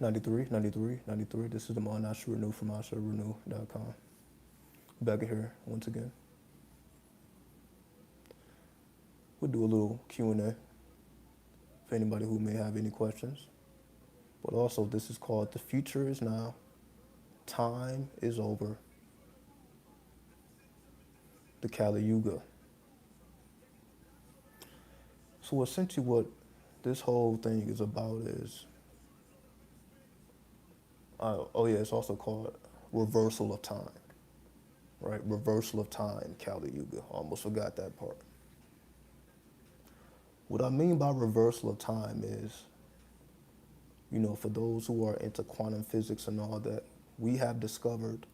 93, 93, 93. This is the Mon Asher Renew from AsherRenew.com. Back here once again. We'll do a little Q&A for anybody who may have any questions. But also, this is called The Future is Now, Time is Over, the Kali Yuga. So essentially what this whole thing is about is, it's also called reversal of time, right? Reversal of time, Kali Yuga. Almost forgot that part. What I mean by reversal of time is, for those who are into quantum physics and all that, we have discovered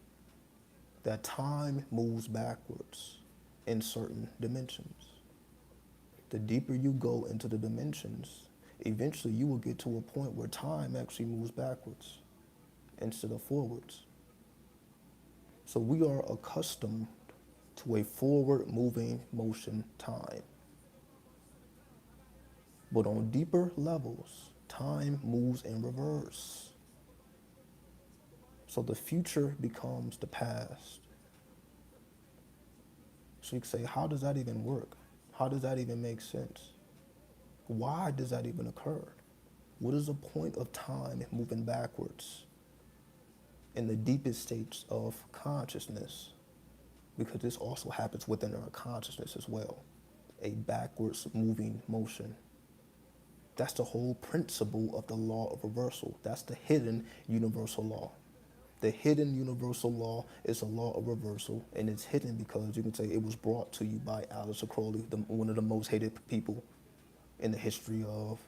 that time moves backwards in certain dimensions. The deeper you go into the dimensions, eventually you will get to a point where time actually moves backwards instead of forwards. So we are accustomed to a forward moving motion time. But on deeper levels, time moves in reverse. So the future becomes the past. So you can say, how does that even work? How does that even make sense? Why does that even occur? What is the point of time moving backwards in the deepest states of consciousness? Because this also happens within our consciousness as well, a backwards moving motion. That's the whole principle of the law of reversal. That's the hidden universal law. The hidden universal law is a law of reversal, and it's hidden because you can say it was brought to you by Aleister Crowley, one of the most hated people in the history of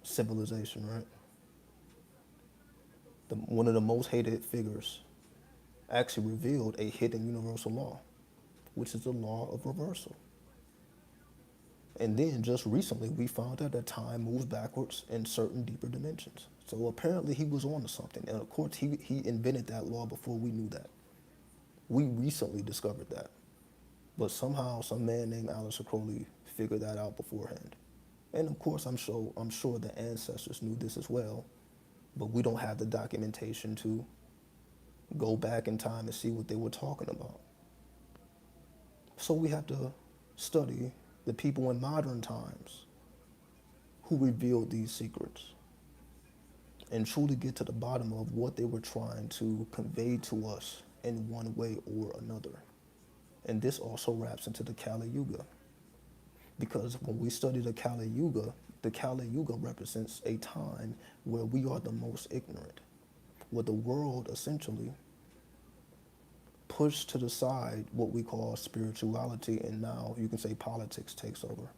civilization, right? One of the most hated figures actually revealed a hidden universal law, which is the law of reversal. And then just recently, we found out that time moves backwards in certain deeper dimensions. So apparently he was on to something. And of course, he invented that law before we knew that. We recently discovered that. But somehow some man named Aleister Crowley figured that out beforehand. And of course, I'm sure the ancestors knew this as well, but we don't have the documentation to go back in time and see what they were talking about. So we have to study the people in modern times who revealed these secrets and truly get to the bottom of what they were trying to convey to us in one way or another. And this also wraps into the Kali Yuga. Because when we study the Kali Yuga represents a time where we are the most ignorant, where the world essentially pushed to the side what we call spirituality, and now you can say politics takes over.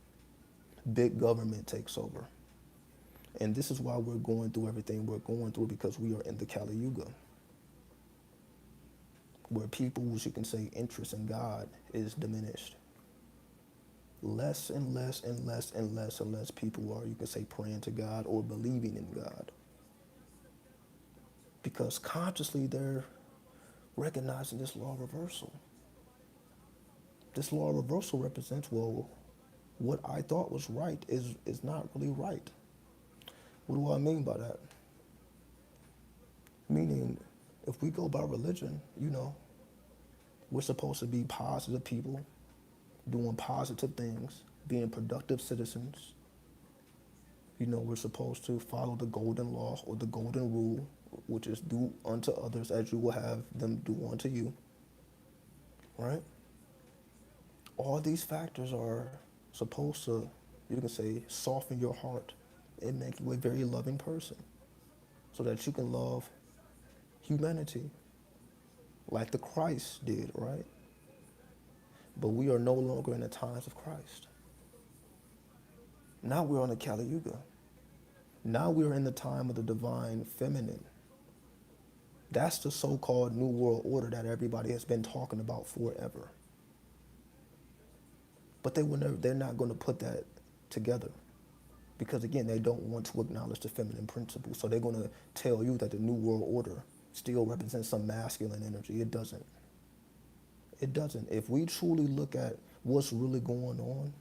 Big government takes over. And this is why we're going through everything we're going through, because we are in the Kali Yuga, where people's, you can say, interest in God is diminished. Less and less and less and less and less people are, you can say, praying to God or believing in God. Because consciously they're recognizing this law of reversal. This law of reversal represents, well, what I thought was right is not really right. What do I mean by that? Meaning, if we go by religion, we're supposed to be positive people, doing positive things, being productive citizens. We're supposed to follow the golden law or the golden rule, which is do unto others as you will have them do unto you, right? All these factors are supposed to, you can say, soften your heart and make you a very loving person so that you can love humanity like the Christ did, right? But we are no longer in the times of Christ. Now we're on the Kali Yuga. Now we're in the time of the divine feminine. That's the so-called New World Order that everybody has been talking about forever. But they're not going to put that together because, again, they don't want to acknowledge the feminine principle. So they're going to tell you that the New World Order still represents some masculine energy. It doesn't. It doesn't. If we truly look at what's really going on,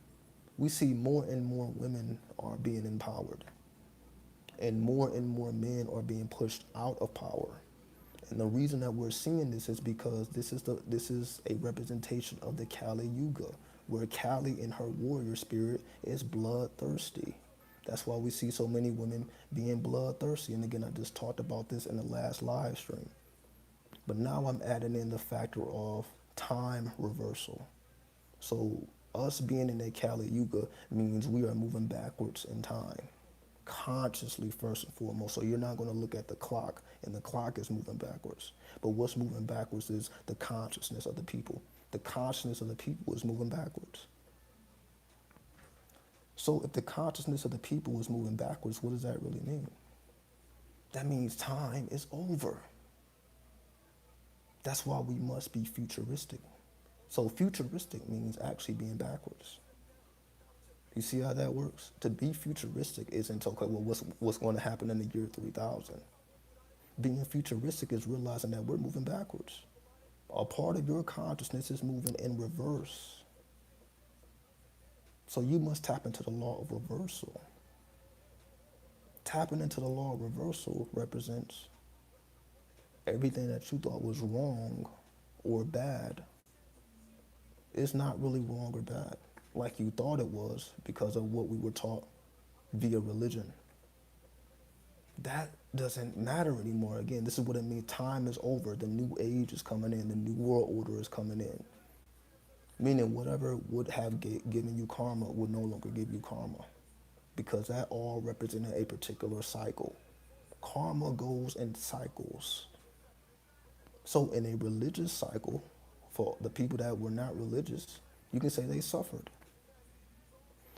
we see more and more women are being empowered. and more men are being pushed out of power. And the reason that we're seeing this is because this is a representation of the Kali Yuga, where Kali in her warrior spirit is bloodthirsty. That's why we see so many women being bloodthirsty. And again, I just talked about this in the last live stream. But now I'm adding in the factor of time reversal. So us being in a Kali Yuga means we are moving backwards in time, consciously first and foremost. So you're not going to look at the clock, and the clock is moving backwards. But what's moving backwards is the consciousness of the people. The consciousness of the people is moving backwards. So if the consciousness of the people is moving backwards, what does that really mean? That means time is over. That's why we must be futuristic. So futuristic means actually being backwards. You see how that works? To be futuristic isn't okay, well, what's going to happen in the year 3000? Being futuristic is realizing that we're moving backwards. A part of your consciousness is moving in reverse. So you must tap into the law of reversal. Tapping into the law of reversal represents everything that you thought was wrong or bad is not really wrong or bad like you thought it was because of what we were taught via religion. That doesn't matter anymore. Again, this is what it means. Time is over. The new age is coming in. The new world order is coming in. Meaning whatever would have given you karma would no longer give you karma, because that all represented a particular cycle. Karma goes in cycles. So in a religious cycle, for the people that were not religious, you can say they suffered.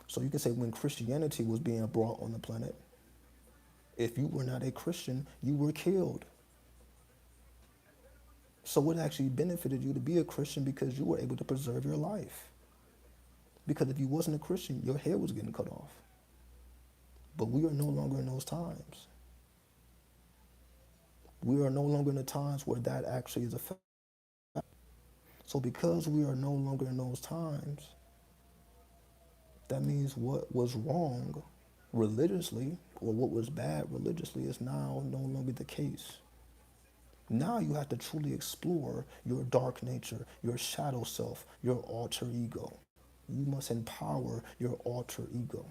So you can say when Christianity was being brought on the planet, if you were not a Christian, you were killed. So it actually benefited you to be a Christian because you were able to preserve your life. Because if you wasn't a Christian, your head was getting cut off. But we are no longer in those times. We are no longer in the times where that actually is a fact. So because we are no longer in those times, that means what was wrong religiously or what was bad religiously is now no longer the case. Now you have to truly explore your dark nature, your shadow self, your alter ego. You must empower your alter ego.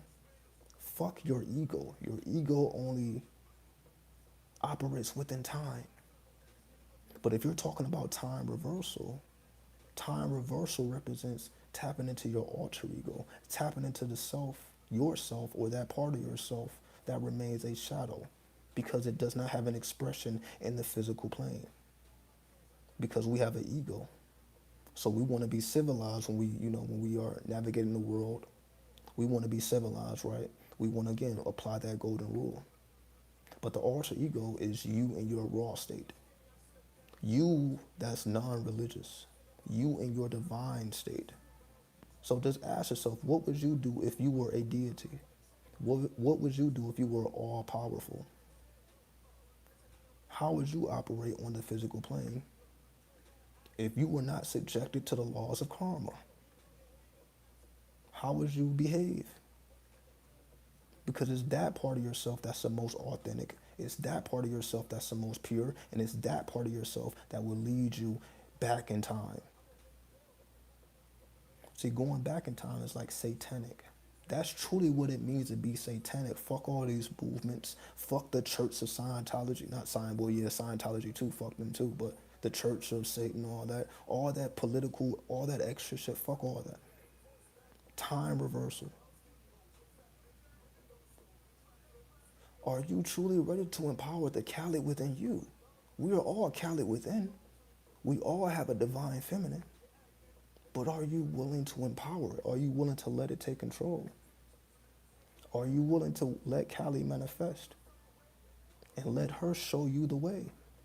Fuck your ego. Your ego only operates within time. But if you're talking about time reversal represents tapping into your alter ego, tapping into the self, yourself, or that part of yourself that remains a shadow because it does not have an expression in the physical plane. Because we have an ego. So we want to be civilized when we are navigating the world. We want to be civilized, right? We want to, again, apply that golden rule. But the alter ego is you in your raw state. You that's non-religious. You in your divine state. So just ask yourself, what would you do if you were a deity? What would you do if you were all powerful? How would you operate on the physical plane if you were not subjected to the laws of karma? How would you behave? Because it's that part of yourself that's the most authentic. It's that part of yourself that's the most pure. And it's that part of yourself that will lead you back in time. See, going back in time is like satanic. That's truly what it means to be satanic. Fuck all these movements. Fuck the Church of Scientology. Not Scientology too. Fuck them too. But the Church of Satan, all that political, all that extra shit. Fuck all that. Time reversal. Are you truly ready to empower the Kali within you? We are all Kali within. We all have a divine feminine. But are you willing to empower it? Are you willing to let it take control? Are you willing to let Kali manifest and let her show you the way?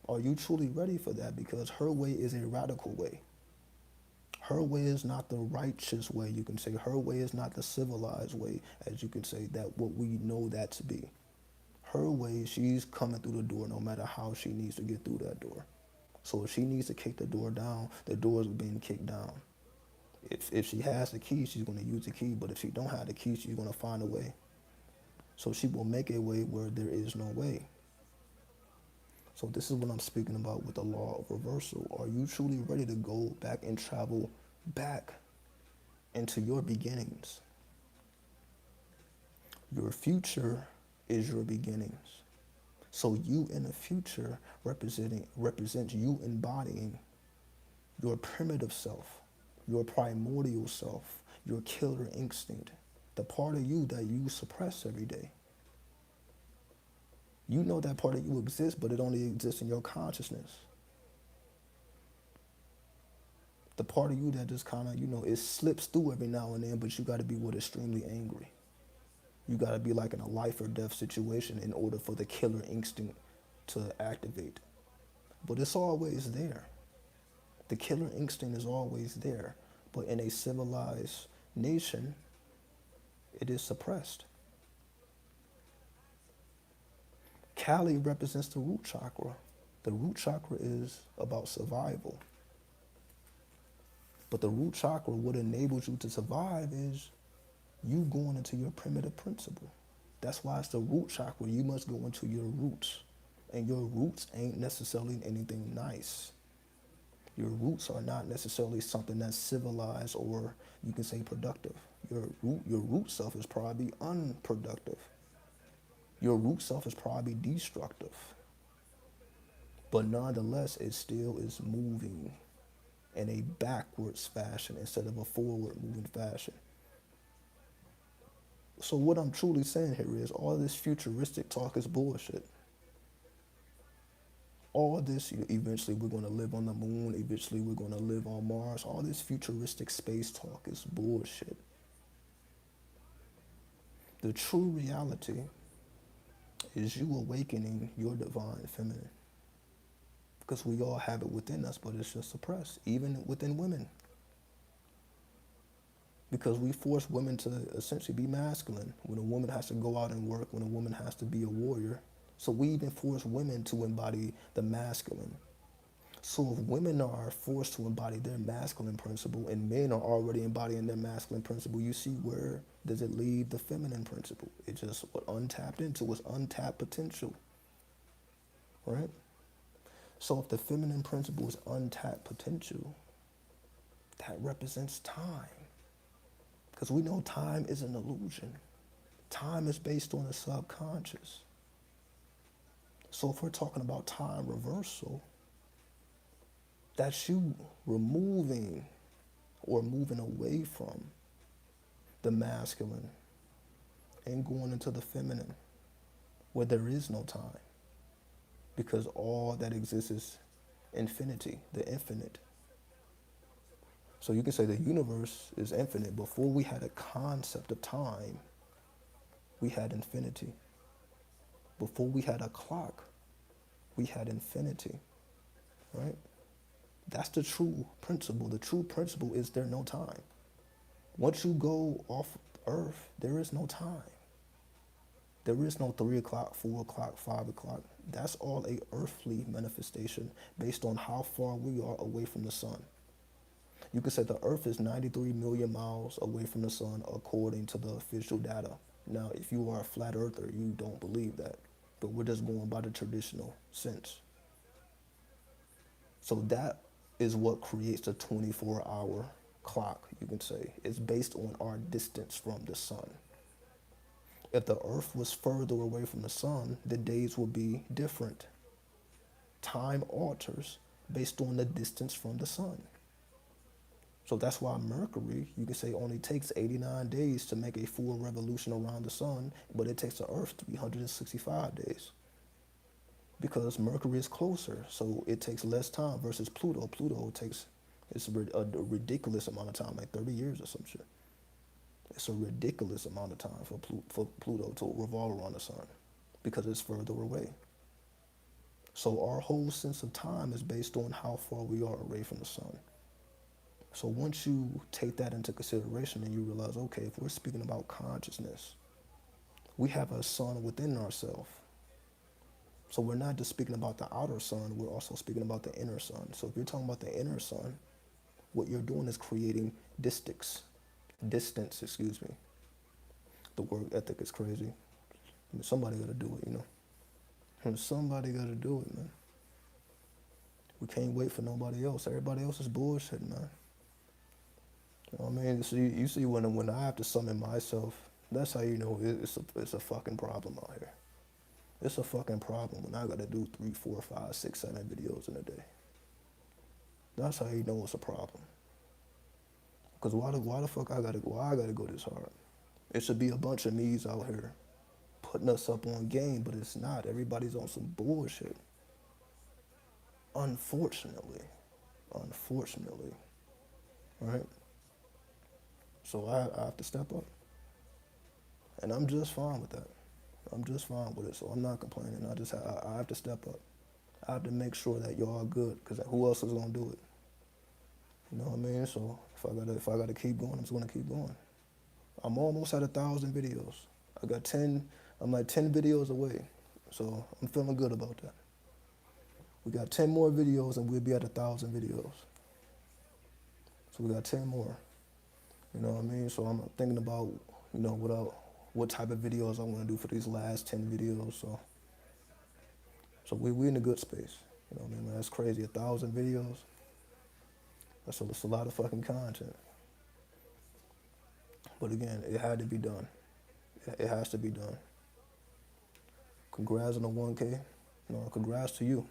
Are you truly ready for that? Because her way is a radical way. Her way is not the righteous way, you can say. Her way is not the civilized way, as you can say, that what we know that to be. Her way, she's coming through the door no matter how she needs to get through that door. So if she needs to kick the door down, the door is being kicked down. If she has the key, she's going to use the key. But if she don't have the key, she's going to find a way. So she will make a way where there is no way. So this is what I'm speaking about with the law of reversal. Are you truly ready to go back and travel back into your beginnings? Your future is your beginnings. So you in the future represents you embodying your primitive self, your primordial self, your killer instinct, the part of you that you suppress every day. You know that part of you exists, but it only exists in your consciousness. The part of you that just kind of, it slips through every now and then, but you got to be with extremely angry. You got to be like in a life or death situation in order for the killer instinct to activate. But it's always there. The killer instinct is always there. But in a civilized nation, it is suppressed. Kali represents the root chakra. The root chakra is about survival. But the root chakra, what enables you to survive is you going into your primitive principle. That's why it's the root chakra. You must go into your roots. And your roots ain't necessarily anything nice. Your roots are not necessarily something that's civilized or you can say productive. Your root self is probably unproductive. Your root self is probably destructive. But nonetheless, it still is moving in a backwards fashion instead of a forward moving fashion. So what I'm truly saying here is all this futuristic talk is bullshit. All this, eventually we're going to live on the moon, eventually we're going to live on Mars, all this futuristic space talk is bullshit. The true reality is you awakening your divine feminine. Because we all have it within us, but it's just suppressed, even within women. Because we force women to essentially be masculine. When a woman has to go out and work, when a woman has to be a warrior. So we even force women to embody the masculine. So if women are forced to embody their masculine principle and men are already embodying their masculine principle, you see where does it leave the feminine principle? It just what untapped into is untapped potential, right? So if the feminine principle is untapped potential, that represents time. Because we know time is an illusion. Time is based on the subconscious. So if we're talking about time reversal, that's you removing or moving away from the masculine and going into the feminine where there is no time. Because all that exists is infinity, the infinite. So you can say the universe is infinite. Before we had a concept of time, we had infinity. Before we had a clock, we had infinity, right? That's the true principle. The true principle is there no time. Once you go off Earth, there is no time. There is no 3 o'clock, 4 o'clock, 5 o'clock. That's all a earthly manifestation based on how far we are away from the sun. You could say the Earth is 93 million miles away from the sun according to the official data. Now, if you are a flat earther, you don't believe that. But we're just going by the traditional sense. So that is what creates the 24-hour clock, you can say. It's based on our distance from the sun. If the Earth was further away from the sun, the days would be different. Time alters based on the distance from the sun. So that's why Mercury, you can say, only takes 89 days to make a full revolution around the sun, but it takes the Earth 365 days. Because Mercury is closer, so it takes less time versus Pluto. Pluto takes, it's a ridiculous amount of time, like 30 years or some shit. It's a ridiculous amount of time for Pluto to revolve around the sun because it's further away. So our whole sense of time is based on how far we are away from the sun. So once you take that into consideration and you realize, okay, if we're speaking about consciousness, we have a sun within ourselves. So we're not just speaking about the outer sun, we're also speaking about the inner sun. So if you're talking about the inner sun, what you're doing is creating distance, excuse me. The word ethic is crazy. I mean, somebody got to do it, And somebody got to do it, man. We can't wait for nobody else. Everybody else is bullshit, man. You know what I mean? So you see when I have to summon myself, that's how you know it's a fucking problem out here. It's a fucking problem when I got to do 3, 4, 5, 6, 7 videos in a day. That's how you know it's a problem. Cause why the fuck why I gotta go this hard? It should be a bunch of me's out here putting us up on game, but it's not. Everybody's on some bullshit. Unfortunately. Unfortunately. Right? So I have to step up. And I'm just fine with that. I'm just fine with it. So I'm not complaining. I have to step up. I have to make sure that y'all are good, because who else is gonna do it? You know what I mean? So if I gotta keep going, I'm just gonna keep going. I'm almost at 1,000 videos. I'm like 10 videos away. So I'm feeling good about that. We got 10 more videos and we'll be at 1,000 videos. So we got 10 more. You know what I mean? So I'm thinking about, what type of videos I want to do for these last 10 videos. So we in a good space. You know what I mean? Man, that's crazy. 1,000 videos. That's a lot of fucking content. But again, it had to be done. It has to be done. Congrats on the 1K. Congrats to you.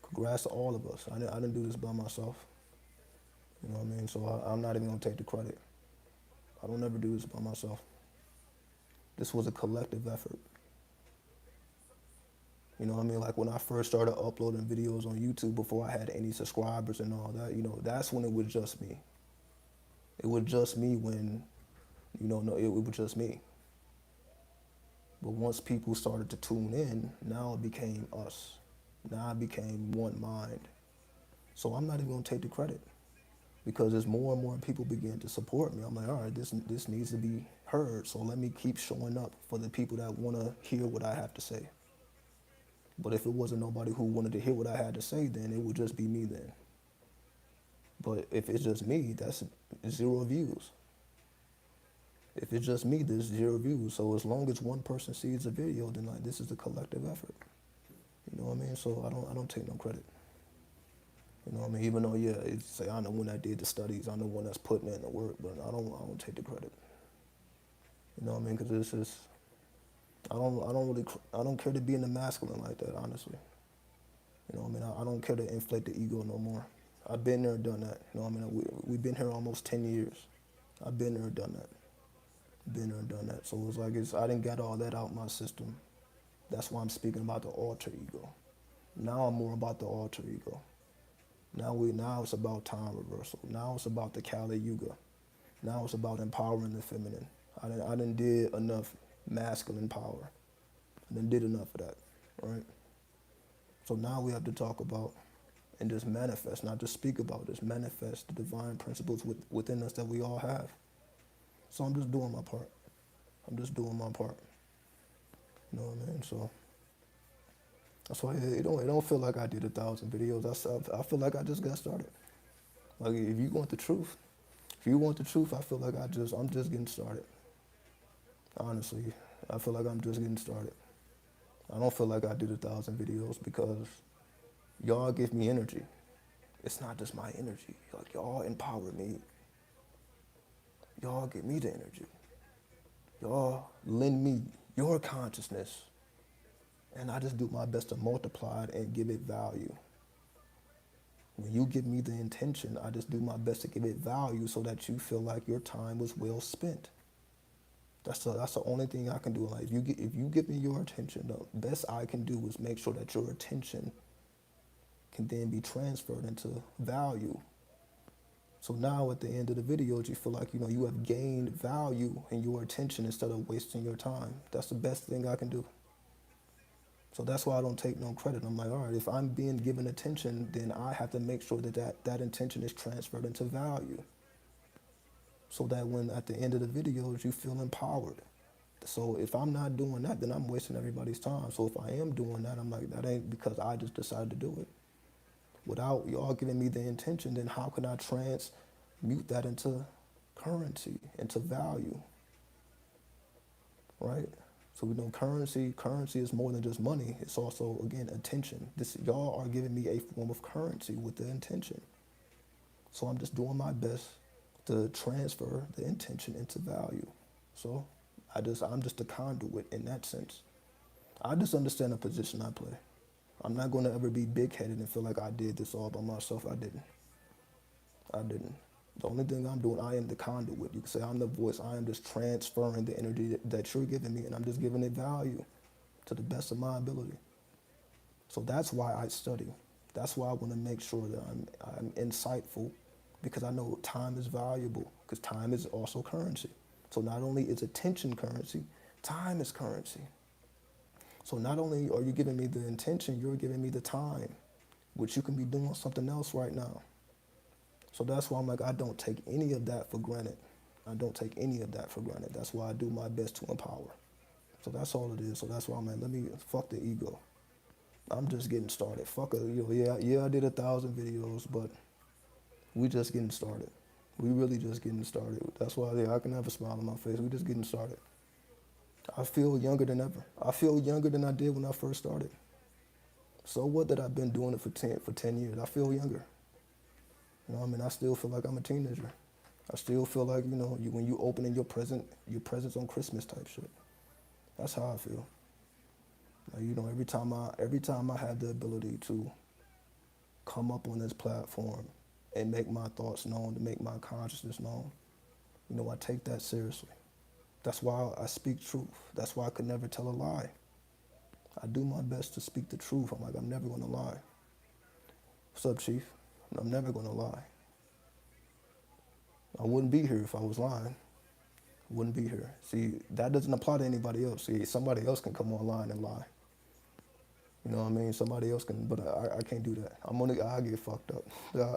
Congrats to all of us. I didn't do this by myself. You know what I mean? So I'm not even going to take the credit. I don't ever do this by myself. This was a collective effort. You know what I mean? Like when I first started uploading videos on YouTube before I had any subscribers and all that, that's when it was just me. It was just me when, it was just me. But once people started to tune in, now it became us. Now it became one mind. So I'm not even going to take the credit, because as more and more people begin to support me, I'm like, all right, this needs to be heard. So let me keep showing up for the people that want to hear what I have to say. But if it wasn't nobody who wanted to hear what I had to say, then it would just be me then. But if it's just me, that's 0 views. If it's just me, there's 0 views. So as long as one person sees the video, then like this is a collective effort. You know what I mean? So I don't take no credit. You know what I mean? Even though I know when I did the studies, I know when that's putting in the work, but I don't take the credit. You know what I mean? Because this is, I don't care to be in the masculine like that, honestly. You know what I mean? I don't care to inflate the ego no more. I've been there, done that. You know what I mean? We've been here almost 10 years. I've been there, done that. Been there and done that. So it's like I didn't get all that out my system. That's why I'm speaking about the alter ego. Now I'm more about the alter ego. Now it's about time reversal. Now it's about the Kali Yuga. Now it's about empowering the feminine. I didn't did enough masculine power. I didn't did enough of that, right? So now we have to talk about and just manifest, not just speak about, just manifest the divine principles within us that we all have. So I'm just doing my part. I'm just doing my part. You know what I mean? So that's why it don't feel like I did 1,000 videos. I feel like I just got started. Like if you want the truth, I feel like I'm just getting started. Honestly, I feel like I'm just getting started. I don't feel like I did 1,000 videos because y'all give me energy. It's not just my energy. Like y'all empower me. Y'all give me the energy. Y'all lend me your consciousness. And I just do my best to multiply it and give it value. When you give me the intention, I just do my best to give it value so that you feel like your time was well spent. That's the only thing I can do in life. If you give me your attention, the best I can do is make sure that your attention can then be transferred into value. So now at the end of the videos, you feel like, you have gained value in your attention instead of wasting your time. That's the best thing I can do. So that's why I don't take no credit. I'm like, all right, if I'm being given attention, then I have to make sure that intention is transferred into value. So that when at the end of the videos, you feel empowered. So if I'm not doing that, then I'm wasting everybody's time. So if I am doing that, I'm like, that ain't because I just decided to do it. Without y'all giving me the intention, then how can I transmute that into currency, into value, right? So we know currency is more than just money. It's also, again, attention. This, y'all are giving me a form of currency with the intention. So I'm just doing my best to transfer the intention into value. So I'm just a conduit in that sense. I just understand the position I play. I'm not going to ever be big-headed and feel like I did this all by myself. I didn't. I didn't. The only thing I'm doing, I am the conduit. You can say I'm the voice. I am just transferring the energy that you're giving me, and I'm just giving it value to the best of my ability. So that's why I study. That's why I want to make sure that I'm insightful, because I know time is valuable, because time is also currency. So not only is attention currency, time is currency. So not only are you giving me the intention, you're giving me the time, which you can be doing something else right now. So that's why I'm like, I don't take any of that for granted. I don't take any of that for granted. That's why I do my best to empower. So that's all it is. So that's why I'm like, fuck the ego. I'm just getting started. Fuck it. Yeah, I did 1,000 videos, but we just getting started. We really just getting started. That's why I can have a smile on my face. We just getting started. I feel younger than ever. I feel younger than I did when I first started. So what that I've been doing it for 10 years? I feel younger. You know what I mean? I still feel like I'm a teenager. I still feel like, when you opening your presents on Christmas type shit. That's how I feel. Like, every time I have the ability to come up on this platform and make my thoughts known, to make my consciousness known, I take that seriously. That's why I speak truth. That's why I could never tell a lie. I do my best to speak the truth. I'm like, I'm never going to lie. What's up, Chief? I'm never going to lie. I wouldn't be here if I was lying. I wouldn't be here. See, that doesn't apply to anybody else. See, somebody else can come online and lie. You know what I mean? Somebody else can, but I can't do that. I get fucked up.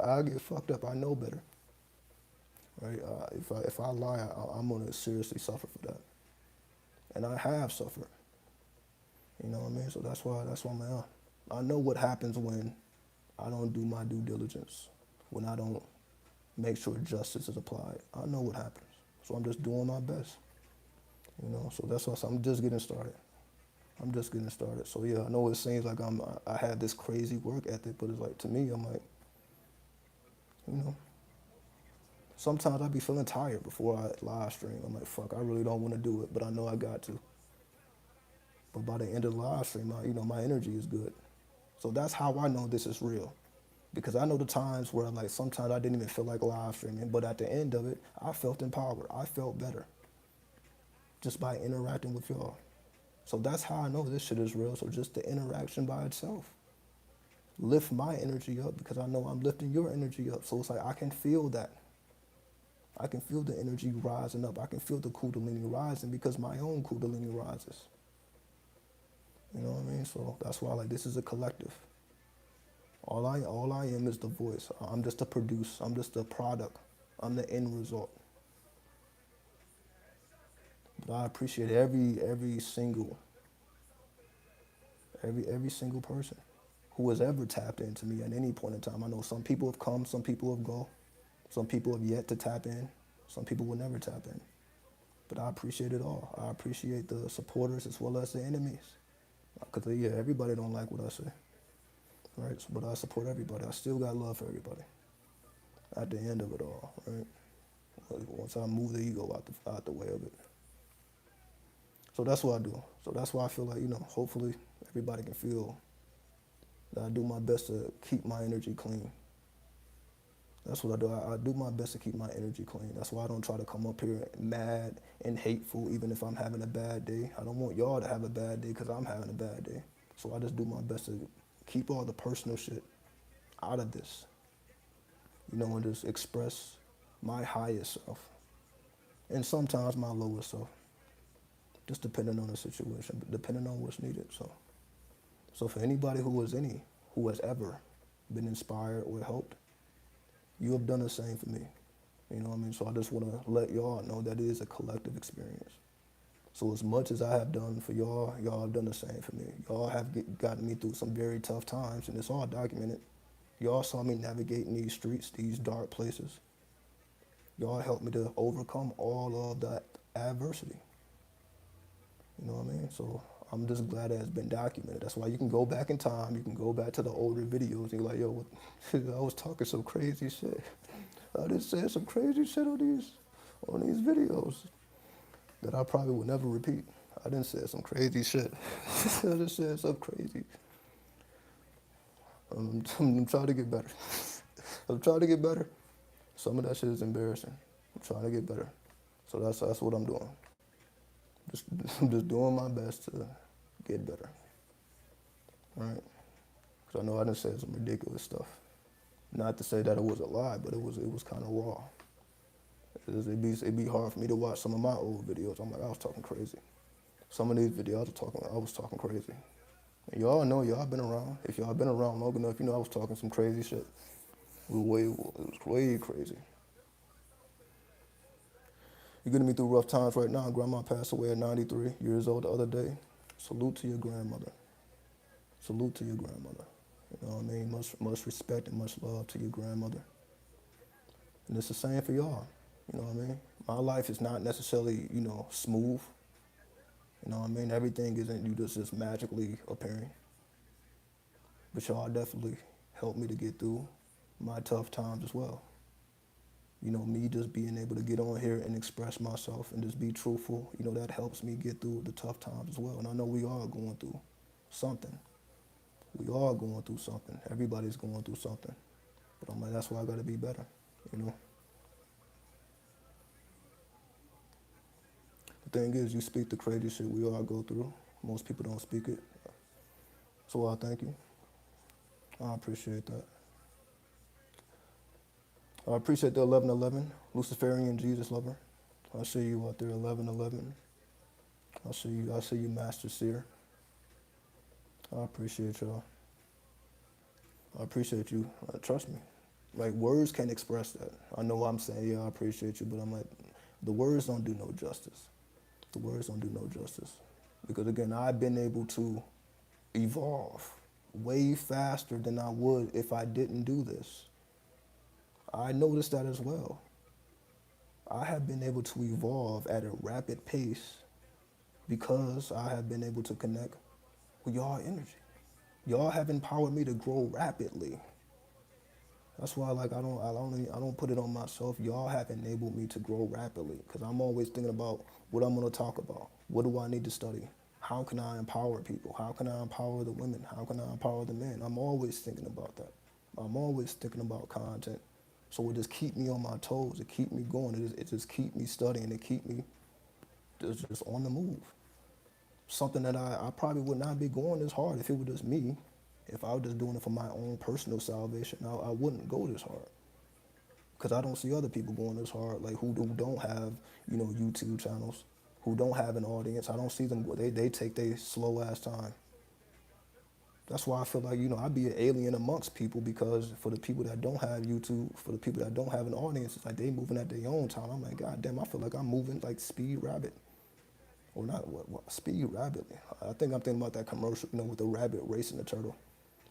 I get fucked up. I know better. Right? If I lie, I'm gonna seriously suffer for that. And I have suffered. You know what I mean? So that's why I'm like, I know what happens when I don't do my due diligence, when I don't make sure justice is applied. I know what happens. So I'm just doing my best. So that's why I'm just getting started. I'm just getting started. So yeah, I know it seems like I have this crazy work ethic, but it's like, to me, I'm like, sometimes I be feeling tired before I live stream. I'm like, fuck, I really don't want to do it, but I know I got to. But by the end of the live stream, my energy is good. So that's how I know this is real. Because I know the times where, like, sometimes I didn't even feel like live streaming, but at the end of it, I felt empowered. I felt better just by interacting with y'all. So that's how I know this shit is real. So just the interaction by itself lift my energy up, because I know I'm lifting your energy up. So it's like I can feel that. I can feel the energy rising up. I can feel the kundalini rising, because my own kundalini rises. You know what I mean? So that's why, like, this is a collective. All I am is the voice. I'm just a produce. I'm just a product. I'm the end result. But I appreciate every single person who has ever tapped into me at any point in time. I know some people have come, some people have gone, some people have yet to tap in, some people will never tap in. But I appreciate it all. I appreciate the supporters as well as the enemies. Because, yeah, everybody don't like what I say. Right? But I support everybody. I still got love for everybody at the end of it all, right? Once I move the ego out the way of it. So that's what I do. So that's why I feel like, hopefully everybody can feel that I do my best to keep my energy clean. That's what I do. I do my best to keep my energy clean. That's why I don't try to come up here mad and hateful, even if I'm having a bad day. I don't want y'all to have a bad day because I'm having a bad day. So I just do my best to keep all the personal shit out of this, and just express my highest self, and sometimes my lowest self, just depending on the situation, but depending on what's needed. So for anybody who has ever been inspired or helped, you have done the same for me. You know what I mean? So I just want to let y'all know that it is a collective experience. So as much as I have done for y'all, y'all have done the same for me. Y'all have gotten me through some very tough times, and it's all documented. Y'all saw me navigating these streets, these dark places. Y'all helped me to overcome all of that adversity. You know what I mean? So I'm just glad that it's been documented. That's why you can go back in time, you can go back to the older videos, and you're like, yo, what, I was talking some crazy shit. I just said some crazy shit on these videos that I probably would never repeat. I didn't say some crazy shit. I just said something crazy. I'm trying to get better. I'm trying to get better. Some of that shit is embarrassing. I'm trying to get better. So that's what I'm doing. Just I'm just doing my best to get better. Right? Because I know I done said some ridiculous stuff. Not to say that it was a lie, but it was kind of raw. It'd be hard for me to watch some of my old videos. I'm like, I was talking crazy. Some of these videos I was talking crazy. And y'all know, y'all been around. If y'all been around long enough, you know I was talking some crazy shit. It was way crazy. You're getting me through rough times right now. Grandma passed away at 93 years old the other day. Salute to your grandmother. Salute to your grandmother. You know what I mean? Much respect and much love to your grandmother. And it's the same for y'all. You know what I mean? My life is not necessarily, smooth. You know what I mean? Everything isn't you just magically appearing. But y'all definitely helped me to get through my tough times as well. You know, me just being able to get on here and express myself and just be truthful, that helps me get through the tough times as well. And I know we are going through something. We are going through something. Everybody's going through something. But I'm like, that's why I got to be better, The thing is, you speak the crazy shit we all go through. Most people don't speak it. So I thank you. I appreciate that. I appreciate the 1111, Luciferian Jesus lover. I see you out there, 1111. I see you, Master Seer. I appreciate y'all. I appreciate you. Trust me. Like, words can't express that. I know I'm saying, yeah, I appreciate you, but I'm like, the words don't do no justice. The words don't do no justice. Because again, I've been able to evolve way faster than I would if I didn't do this. I noticed that as well. I have been able to evolve at a rapid pace because I have been able to connect with y'all energy. Y'all have empowered me to grow rapidly. That's why, like, I don't put it on myself. Y'all have enabled me to grow rapidly because I'm always thinking about what I'm going to talk about. What do I need to study? How can I empower people? How can I empower the women? How can I empower the men? I'm always thinking about that. I'm always thinking about content. So it just keep me on my toes. It keep me going. It just keep me studying. It keep me just on the move. Something that I probably would not be going this hard if it was just me. If I was just doing it for my own personal salvation, I wouldn't go this hard. Because I don't see other people going this hard, like who don't have, YouTube channels, who don't have an audience. I don't see them, they take their slow ass time. That's why I feel like, I'd be an alien amongst people because for the people that don't have YouTube, for the people that don't have an audience, it's like they moving at their own time. I'm like, God damn, I feel like I'm moving like Speed Rabbit. Or not, what Speed Rabbit. I think I'm thinking about that commercial, with the rabbit racing the turtle.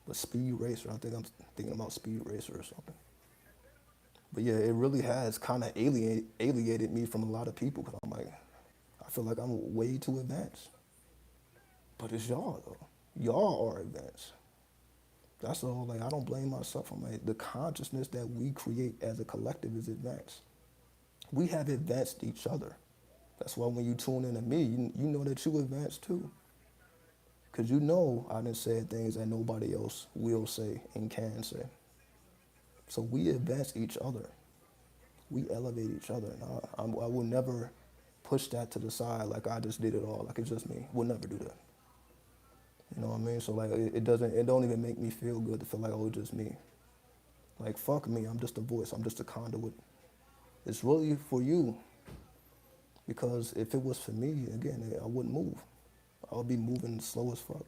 But Speed Racer, I think I'm thinking about Speed Racer or something. But yeah, it really has kind of alienated me from a lot of people because I'm like, I feel like I'm way too advanced. But it's y'all though. Y'all are advanced. That's all. Like, I don't blame myself. I'm like, the consciousness that we create as a collective is advanced. We have advanced each other. That's why when you tune in to me, you know that you advanced too. Because I done said things that nobody else will say and can say. So we advance each other. We elevate each other. And I will never push that to the side like I just did it all, like it's just me. We'll never do that. You know what I mean? So like it don't even make me feel good to feel like, oh, it's just me. Like, fuck me, I'm just a voice, I'm just a conduit. It's really for you. Because if it was for me, again, I wouldn't move. I would be moving slow as fuck.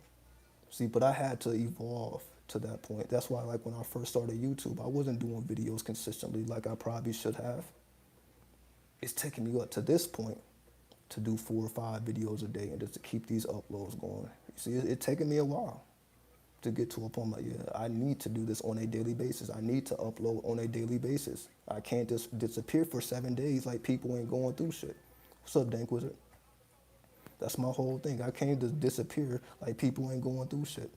See, but I had to evolve to that point. That's why, like, when I first started YouTube, I wasn't doing videos consistently like I probably should have. It's taking me up to this point to do 4 or 5 videos a day and just to keep these uploads going. You see, it's taken me a while to get to a point like, yeah, I need to do this on a daily basis. I need to upload on a daily basis. I can't just disappear for 7 days like people ain't going through shit. What's up, Dank Wizard? That's my whole thing. I can't just disappear like people ain't going through shit.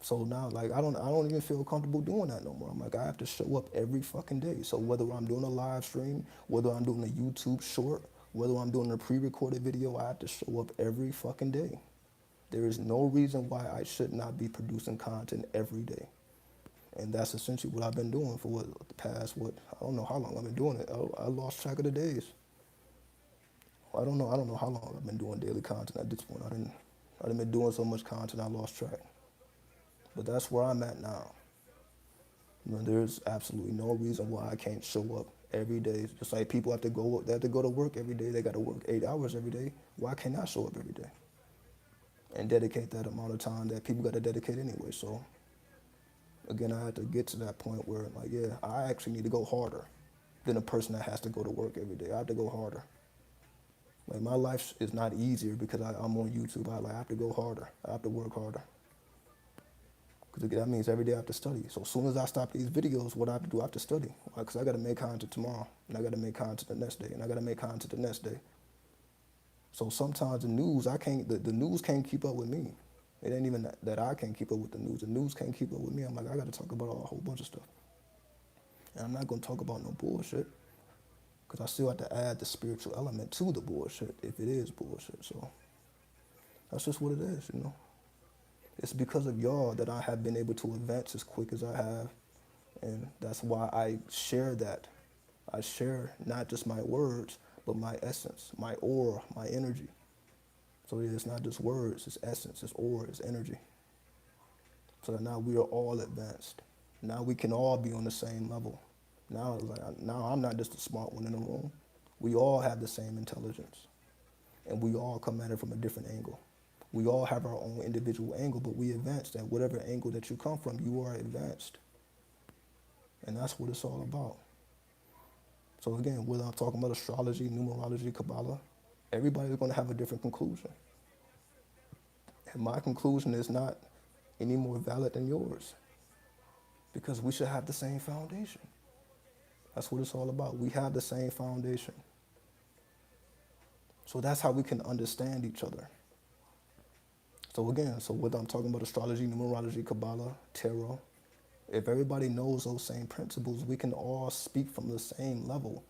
So now, like, I don't even feel comfortable doing that no more. I'm like, I have to show up every fucking day. So whether I'm doing a live stream, whether I'm doing a YouTube short, whether I'm doing a pre-recorded video, I have to show up every fucking day. There is no reason why I should not be producing content every day. And that's essentially what I've been doing for the past, I don't know how long I've been doing it. I lost track of the days. I don't know how long I've been doing daily content at this point. I didn't been doing so much content, I lost track. But that's where I'm at now. There's absolutely no reason why I can't show up every day. Just like people they have to go to work every day. They got to work 8 hours every day. Why can't I show up every day and dedicate that amount of time that people got to dedicate anyway? So again, I had to get to that point where, like, yeah, I actually need to go harder than a person that has to go to work every day. I have to go harder. Like, my life is not easier because I'm on YouTube. I have to go harder. I have to work harder. Because that means every day I have to study. So as soon as I stop these videos, what I have to do, I have to study. Because I got to make content tomorrow, and I got to make content the next day, and I got to make content the next day. So sometimes the news, the news can't keep up with me. It ain't even that I can't keep up with the news. The news can't keep up with me. I'm like, I got to talk about a whole bunch of stuff. And I'm not going to talk about no bullshit, because I still have to add the spiritual element to the bullshit if it is bullshit. So that's just what it is, you know. It's because of y'all that I have been able to advance as quick as I have. And that's why I share that. I share not just my words, but my essence, my aura, my energy. So yeah, it's not just words, it's essence, it's aura, it's energy. So that now we are all advanced. Now we can all be on the same level. Now I'm not just the smart one in the room. We all have the same intelligence. And we all come at it from a different angle. We all have our own individual angle, but we advanced. At whatever angle that you come from, you are advanced. And that's what it's all about. So again, whether I'm talking about astrology, numerology, Kabbalah, everybody's going to have a different conclusion. And my conclusion is not any more valid than yours, because we should have the same foundation. That's what it's all about. We have the same foundation. So that's how we can understand each other. So again, whether I'm talking about astrology, numerology, Kabbalah, tarot, if everybody knows those same principles, we can all speak from the same level.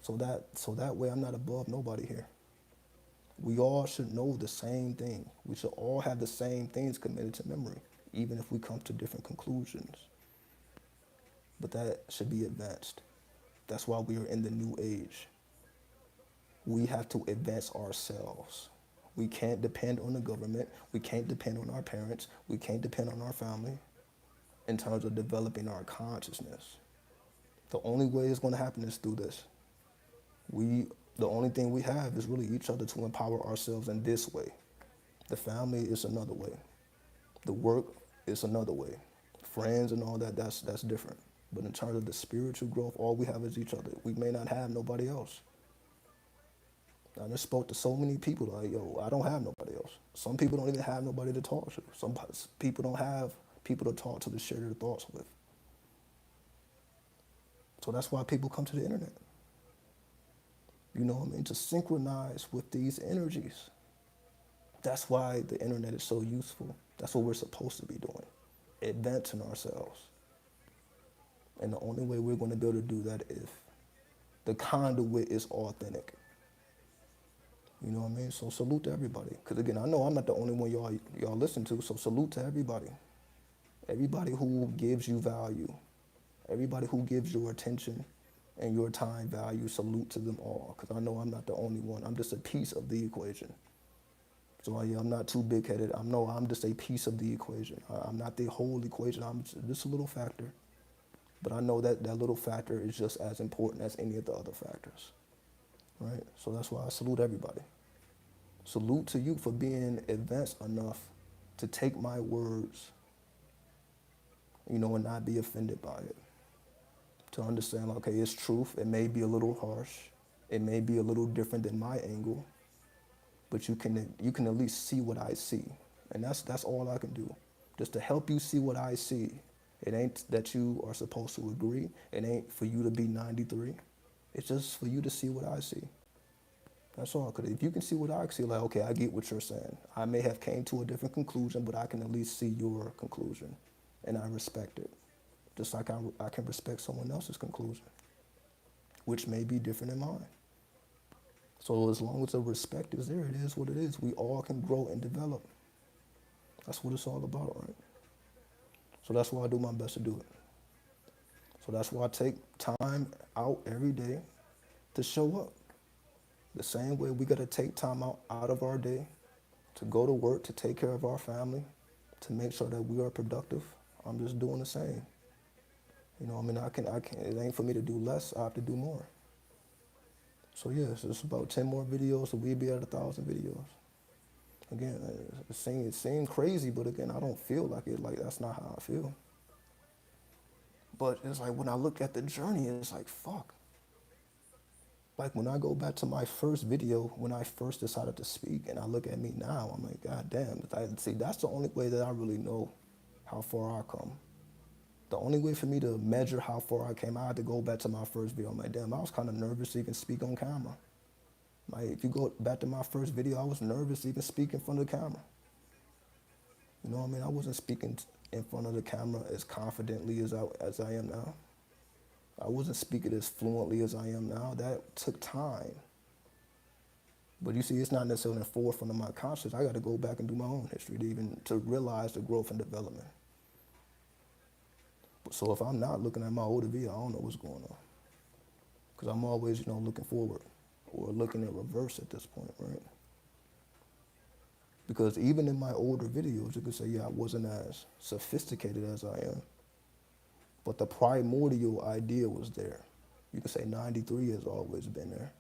So that way I'm not above nobody here. We all should know the same thing. We should all have the same things committed to memory, even if we come to different conclusions. But that should be advanced. That's why we are in the new age. We have to advance ourselves. We can't depend on the government. We can't depend on our parents. We can't depend on our family in terms of developing our consciousness. The only way it's going to happen is through this. The only thing we have is really each other to empower ourselves in this way. The family is another way. The work is another way. Friends and all that, that's different. But in terms of the spiritual growth, all we have is each other. We may not have nobody else. I just spoke to so many people like, yo, I don't have nobody else. Some people don't even have nobody to talk to. Some people don't have people to talk to share their thoughts with. So that's why people come to the internet. You know what I mean? To synchronize with these energies. That's why the internet is so useful. That's what we're supposed to be doing. Advancing ourselves. And the only way we're going to be able to do that is if the conduit is authentic. You know what I mean? So salute to everybody. Because again, I know I'm not the only one y'all listen to, so salute to everybody. Everybody who gives you value. Everybody who gives your attention and your time value, salute to them all. Because I know I'm not the only one. I'm just a piece of the equation. So yeah, I'm not too big-headed. I'm just a piece of the equation. I'm not the whole equation. I'm just a little factor. But I know that little factor is just as important as any of the other factors. Right? So that's why I salute everybody. Salute to you for being advanced enough to take my words, and not be offended by it. To understand, okay, it's truth. It may be a little harsh. It may be a little different than my angle, but you can at least see what I see. And that's all I can do. Just to help you see what I see. It ain't that you are supposed to agree. It ain't for you to be 93. It's just for you to see what I see. That's all. Because if you can see what I can see, like, okay, I get what you're saying. I may have came to a different conclusion, but I can at least see your conclusion, and I respect it. Just like I can respect someone else's conclusion, which may be different than mine. So as long as the respect is there, it is what it is. We all can grow and develop. That's what it's all about, right? So that's why I do my best to do it. So that's why I take time out every day to show up. The same way we got to take time out of our day to go to work, to take care of our family, to make sure that we are productive. I'm just doing the same. You know, I mean, it ain't for me to do less, I have to do more. So yes, it's about 10 more videos, so we'll be at 1,000 videos. Again, it seems crazy, but again, I don't feel like it. Like, that's not how I feel. But it's like when I look at the journey, it's like, fuck. Like when I go back to my first video, when I first decided to speak, and I look at me now, I'm like, God damn. See, that's the only way that I really know how far I come. The only way for me to measure how far I came, I had to go back to my first video. I'm like, damn, I was kind of nervous to even speak on camera. Like, if you go back to my first video, I was nervous to even speak in front of the camera. You know what I mean? I wasn't speaking in front of the camera as confidently as I am now. I wasn't speaking as fluently as I am now. That took time. But you see, it's not necessarily in the forefront of my consciousness. I got to go back and do my own history to realize the growth and development. So if I'm not looking at my older video, I don't know what's going on. Because I'm always, looking forward or looking at reverse at this point, right? Because even in my older videos, you could say, yeah, I wasn't as sophisticated as I am. But the primordial idea was there. You could say 93 has always been there.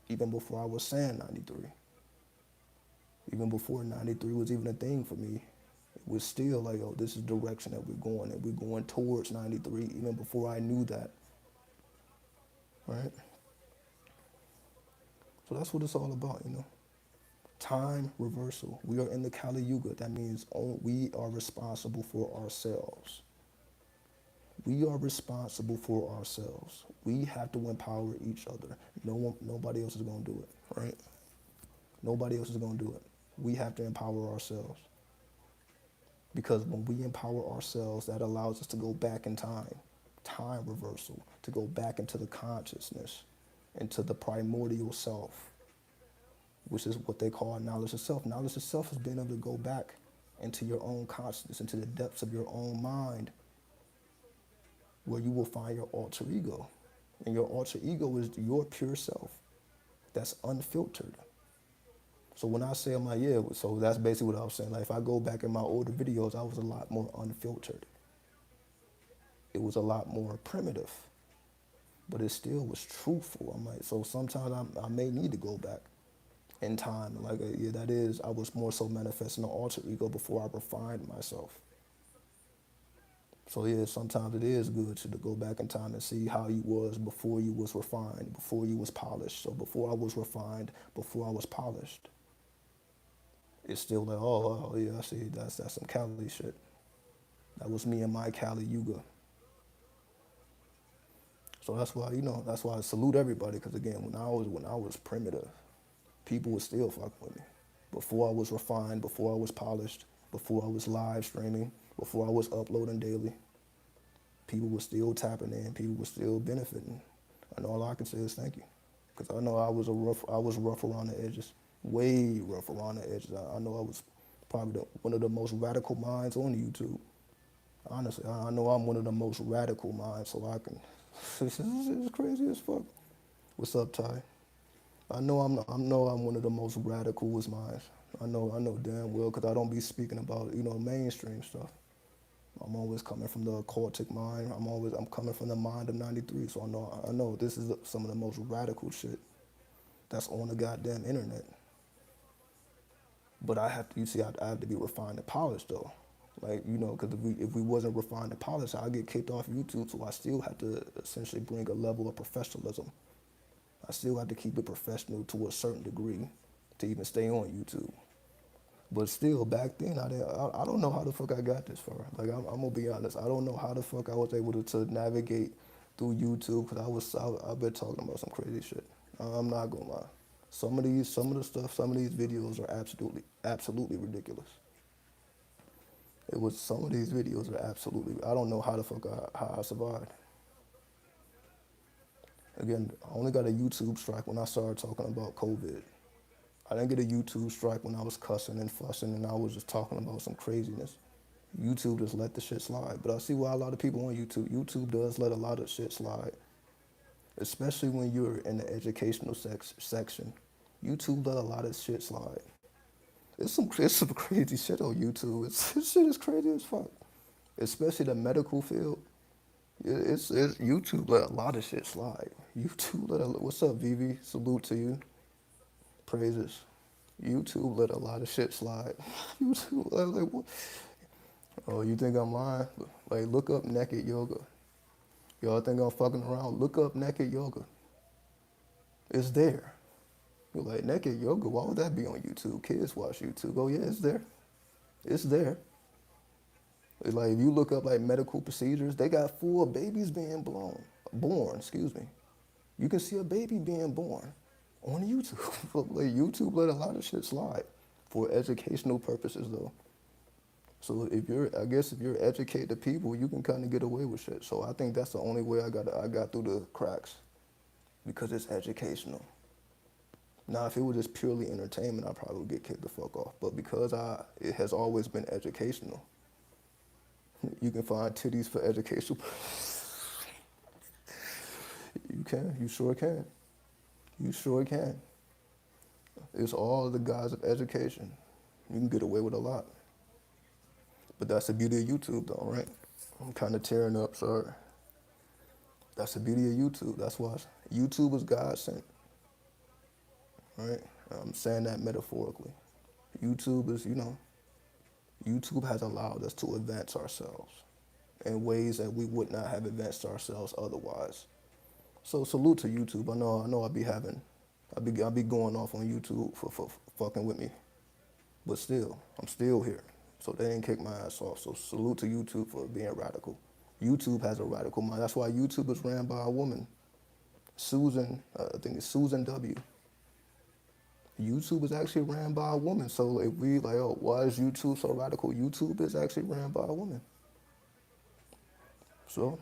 Even before I was saying 93. Even before 93 was even a thing for me. It was still like, oh, this is the direction that we're going, and we're going towards 93, even before I knew that. Right? So that's what it's all about, Time reversal. We are in the Kali Yuga. That means we are responsible for ourselves. We are responsible for ourselves. We have to empower each other. Nobody else is going to do it, right? Nobody else is going to do it. We have to empower ourselves. Because when we empower ourselves, that allows us to go back in time reversal, to go back into the consciousness, into the primordial self, which is what they call knowledge of self. Knowledge of self is being able to go back into your own consciousness, into the depths of your own mind, where you will find your alter ego. And your alter ego is your pure self that's unfiltered. So when I say, I'm like, yeah, so that's basically what I was saying. Like, if I go back in my older videos, I was a lot more unfiltered. It was a lot more primitive, but it still was truthful. I'm like, so sometimes I may need to go back in time. Like, yeah, that is, I was more so manifesting the alter ego before I refined myself. So yeah, sometimes it is good to go back in time and see how you was before you was refined, before you was polished. So before I was refined, before I was polished. It's still like, oh yeah, I see, that's some Kali shit. That was me and my Kali Yuga. So that's why, that's why I salute everybody, because again, when I was primitive, people were still fucking with me. Before I was refined, before I was polished, before I was live streaming, before I was uploading daily, people were still tapping in, people were still benefiting. And all I can say is thank you. Because I know I was rough around the edges, way rough around the edges. I know I was probably one of the most radical minds on YouTube. Honestly, I know I'm one of the most radical minds, so I can, it's crazy as fuck. What's up, Ty? I know I'm one of the most radicalist minds. I know damn well, because I don't be speaking about, mainstream stuff. I'm always coming from the occultic mind. I'm coming from the mind of 93. So I know this is some of the most radical shit that's on the goddamn internet. But I have to be refined and polished though. Like, because if we wasn't refined and polished, I'd get kicked off YouTube. So I still have to essentially bring a level of professionalism. I still have to keep it professional to a certain degree to even stay on YouTube. But still, back then, I don't know how the fuck I got this far. Like, I'm gonna be honest. I don't know how the fuck I was able to navigate through YouTube, because I've been talking about some crazy shit. I'm not gonna lie. some of these videos are absolutely ridiculous. Some of these videos are absolutely, I don't know how the fuck how I survived. Again, I only got a YouTube strike when I started talking about COVID. I didn't get a YouTube strike when I was cussing and fussing and I was just talking about some craziness. YouTube just let the shit slide. But I see why a lot of people on YouTube does let a lot of shit slide, especially when you're in the educational section. YouTube let a lot of shit slide. It's some crazy shit on YouTube. This shit is crazy as fuck, especially the medical field. It's YouTube let a lot of shit slide. What's up, Vivi? Salute to you. Praises. YouTube let a lot of shit slide. YouTube, what? Oh, you think I'm lying? Like, look up naked yoga. Y'all think I'm fucking around? Look up naked yoga. It's there. You're like, naked yoga? Why would that be on YouTube? Kids watch YouTube. Oh, yeah, it's there. It's there. It's like, if you look up, like, medical procedures, they got full babies being born, excuse me. You can see a baby being born on YouTube. Like, YouTube let a lot of shit slide for educational purposes, though. So if you're educate the people, you can kind of get away with shit. So I think that's the only way I got through the cracks, because it's educational. Now, if it was just purely entertainment, I probably would get kicked the fuck off. But because it has always been educational, you can find titties for educational. You can. You sure can. You sure can. It's all the guise of education. You can get away with a lot. But that's the beauty of YouTube, though, right? I'm kind of tearing up, sorry. That's the beauty of YouTube. That's why YouTube is God sent, right? I'm saying that metaphorically. YouTube is, YouTube has allowed us to advance ourselves in ways that we would not have advanced ourselves otherwise. So salute to YouTube. I know I'll be going off on YouTube for fucking with me, but still, I'm still here. So they didn't kick my ass off. So salute to YouTube for being radical. YouTube has a radical mind. That's why YouTube is ran by a woman, Susan. I think it's Susan W. YouTube is actually ran by a woman. So if we like, oh, why is YouTube so radical? YouTube is actually ran by a woman. So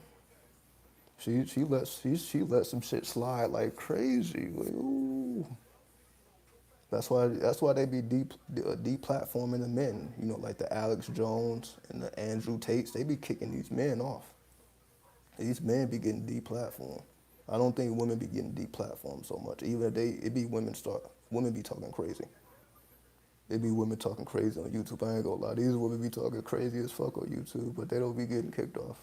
she let some shit slide like crazy. Like, ooh. That's why they be deplatforming the men. Like the Alex Jones and the Andrew Tates. They be kicking these men off. These men be getting deplatformed. I don't think women be getting deplatformed so much. Even it be women be talking crazy. It be women talking crazy on YouTube. I ain't gonna lie. These women be talking crazy as fuck on YouTube, but they don't be getting kicked off.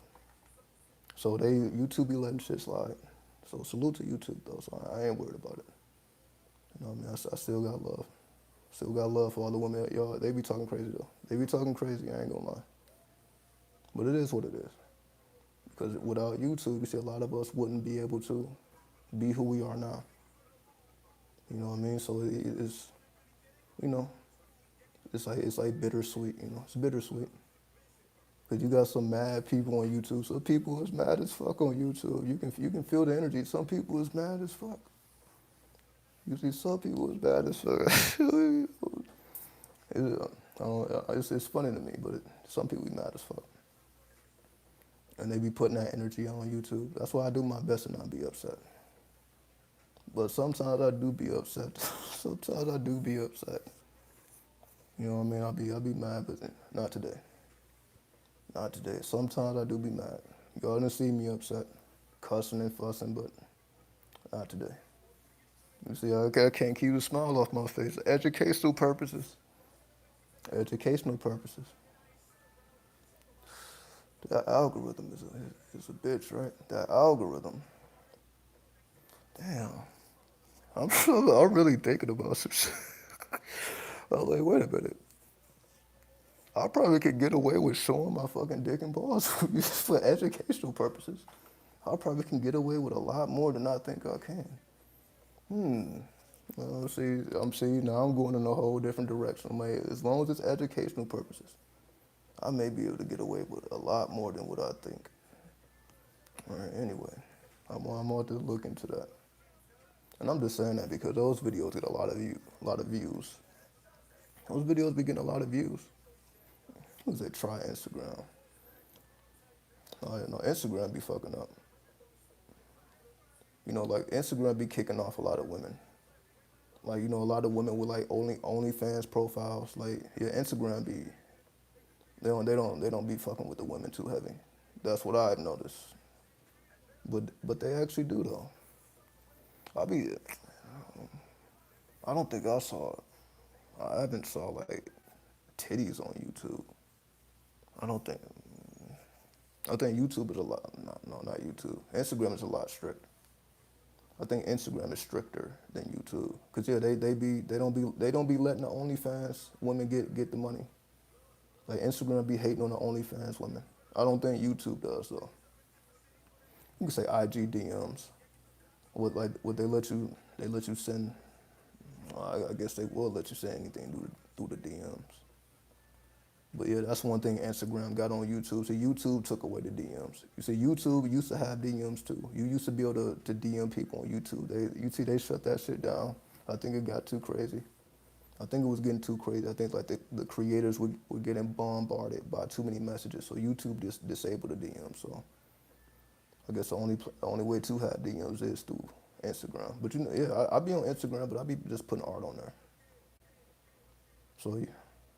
So YouTube be letting shit slide. So salute to YouTube though. So I ain't worried about it. You know what I mean? I still got love. Still got love for all the women. Y'all, they be talking crazy though. They be talking crazy, I ain't gonna lie. But it is what it is. Because without YouTube, you see a lot of us wouldn't be able to be who we are now. You know what I mean? So it's, it's like bittersweet, It's bittersweet. Because you got some mad people on YouTube. Some people is mad as fuck on YouTube. You can feel the energy. Some people is mad as fuck. You see some people is bad as fuck. It's funny to me, but some people be mad as fuck. And they be putting that energy on YouTube. That's why I do my best to not be upset. But sometimes I do be upset. Sometimes I do be upset. You know what I mean? I'll be mad, but not today. Not today. Sometimes I do be mad. Y'all didn't see me upset, cussing and fussing, but not today. You see, I can't keep a smile off my face. Educational purposes. Educational purposes. That algorithm is a bitch, right? That algorithm. Damn. I'm really thinking about some shit. I'm like, wait a minute. I probably could get away with showing my fucking dick and balls for educational purposes. I probably can get away with a lot more than I think I can. Well, now I'm going in a whole different direction. I'm like, as long as it's educational purposes, I may be able to get away with a lot more than what I think. All right, anyway, I'm about to look into that. And I'm just saying that because those videos get a lot of views. Those videos be getting a lot of views. Who's that? Try Instagram. Oh, you know, Instagram be fucking up. You know, like Instagram be kicking off a lot of women. Like, you know, a lot of women with like OnlyFans profiles. Like, yeah, Instagram be they don't be fucking with the women too heavy. That's what I've noticed. But they actually do though. I be I don't think I haven't saw like titties on YouTube. I don't think I think YouTube is a lot no, not YouTube. Instagram is a lot strict. I think Instagram is stricter than YouTube. Cause yeah, they don't be letting the OnlyFans women get the money. Like Instagram be hating on the OnlyFans women. I don't think YouTube does though. You can say IG DMs. Would they let you send? I guess they will let you send anything through the DMs. But yeah, that's one thing Instagram got on YouTube. So YouTube took away the DMs. You see, YouTube used to have DMs too. You used to be able to DM people on YouTube. They shut that shit down. I think it got too crazy. I think it was getting too crazy. I think like the creators were getting bombarded by too many messages. So YouTube just disabled the DMs. So I guess the only way to have DMs is through Instagram. But you know, yeah, I be on Instagram, but I be just putting art on there. So yeah,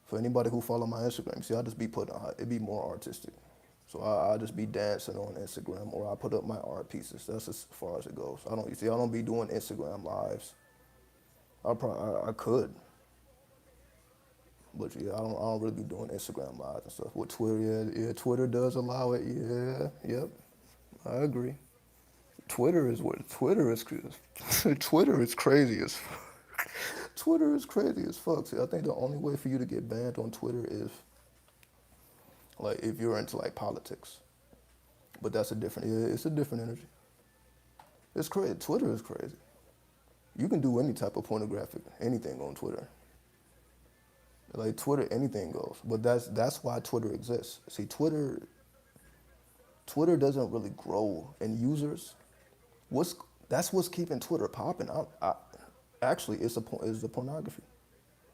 for anybody who follow my Instagram, see, I just be putting it be more artistic. So I just be dancing on Instagram, or I put up my art pieces. That's as far as it goes. I don't be doing Instagram lives. I could, but yeah, I don't really be doing Instagram lives and stuff. With Twitter, yeah, Twitter does allow it. Yeah, yep, I agree. Twitter is Twitter is crazy as Twitter is crazy as fuck. See, I think the only way for you to get banned on Twitter is like if you're into like politics. But that's a different. Yeah, it's a different energy. It's crazy. Twitter is crazy. You can do any type of pornographic anything on Twitter. Like Twitter, anything goes. But that's why Twitter exists. See, Twitter doesn't really grow in users. What's That's what's keeping Twitter popping. Actually, is the pornography.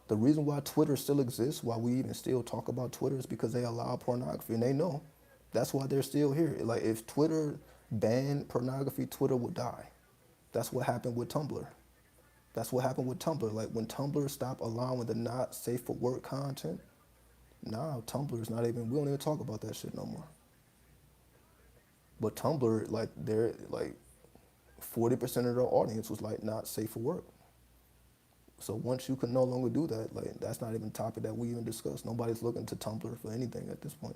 The reason why Twitter still exists, why we even still talk about Twitter, is because they allow pornography, and they know that's why they're still here. Like if Twitter banned pornography, Twitter would die. That's what happened with Tumblr. That's what happened with Tumblr. Like when Tumblr stopped allowing the not safe for work content, now Tumblr's not even. We don't even talk about that shit no more. But Tumblr, like they're like 40% of their audience was like not safe for work. So once you can no longer do that, like that's not even a topic that we even discuss. Nobody's looking to Tumblr for anything at this point.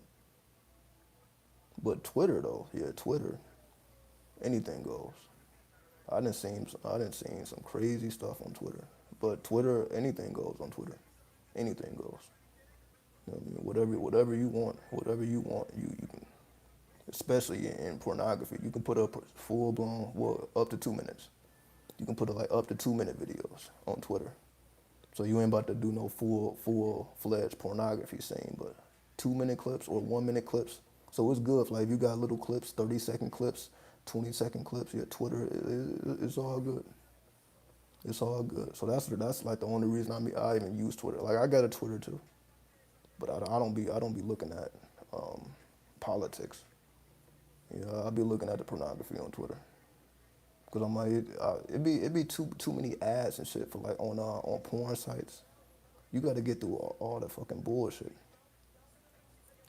But Twitter though, yeah, Twitter, anything goes. I didn't seen some crazy stuff on Twitter. But Twitter, anything goes on Twitter. Anything goes. You know what I mean? Whatever you want, you can. Especially in pornography, you can put up full blown, well, up to 2 minutes. You can put like up to 2 minute videos on Twitter. So you ain't about to do no full fledged pornography scene, but 2 minute clips or 1 minute clips. So it's good for like if you got little clips, 30-second clips, 20-second clips. Yeah, Twitter, it's all good. It's all good. So that's like the only reason I even use Twitter. Like I got a Twitter too, but I don't be looking at politics. Yeah, I'll be looking at the pornography on Twitter. Cause I'm like, it be too many ads and shit for like on porn sites. You got to get through all the fucking bullshit.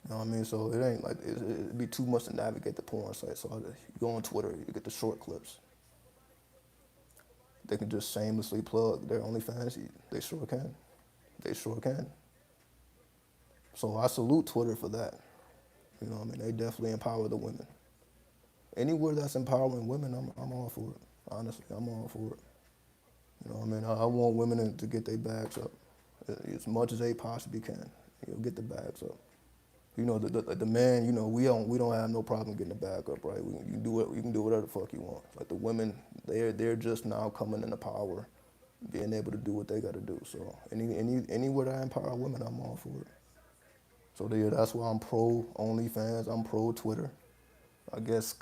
You know what I mean? So it ain't like it'd be too much to navigate the porn site. So you go on Twitter, you get the short clips. They can just shamelessly plug their OnlyFans. They sure can. They sure can. So I salute Twitter for that. You know what I mean? They definitely empower the women. Anywhere that's empowering women, I'm all for it. Honestly, I'm all for it. You know what I mean? I want women to get their bags up as much as they possibly can. Get the bags up. You know, the man, you know, we don't have no problem getting the bag up, right? You can do whatever the fuck you want. Like the women, they're just now coming into power, being able to do what they got to do. So anywhere that I empower women, I'm all for it. So yeah, that's why I'm pro OnlyFans. I'm pro Twitter. I guess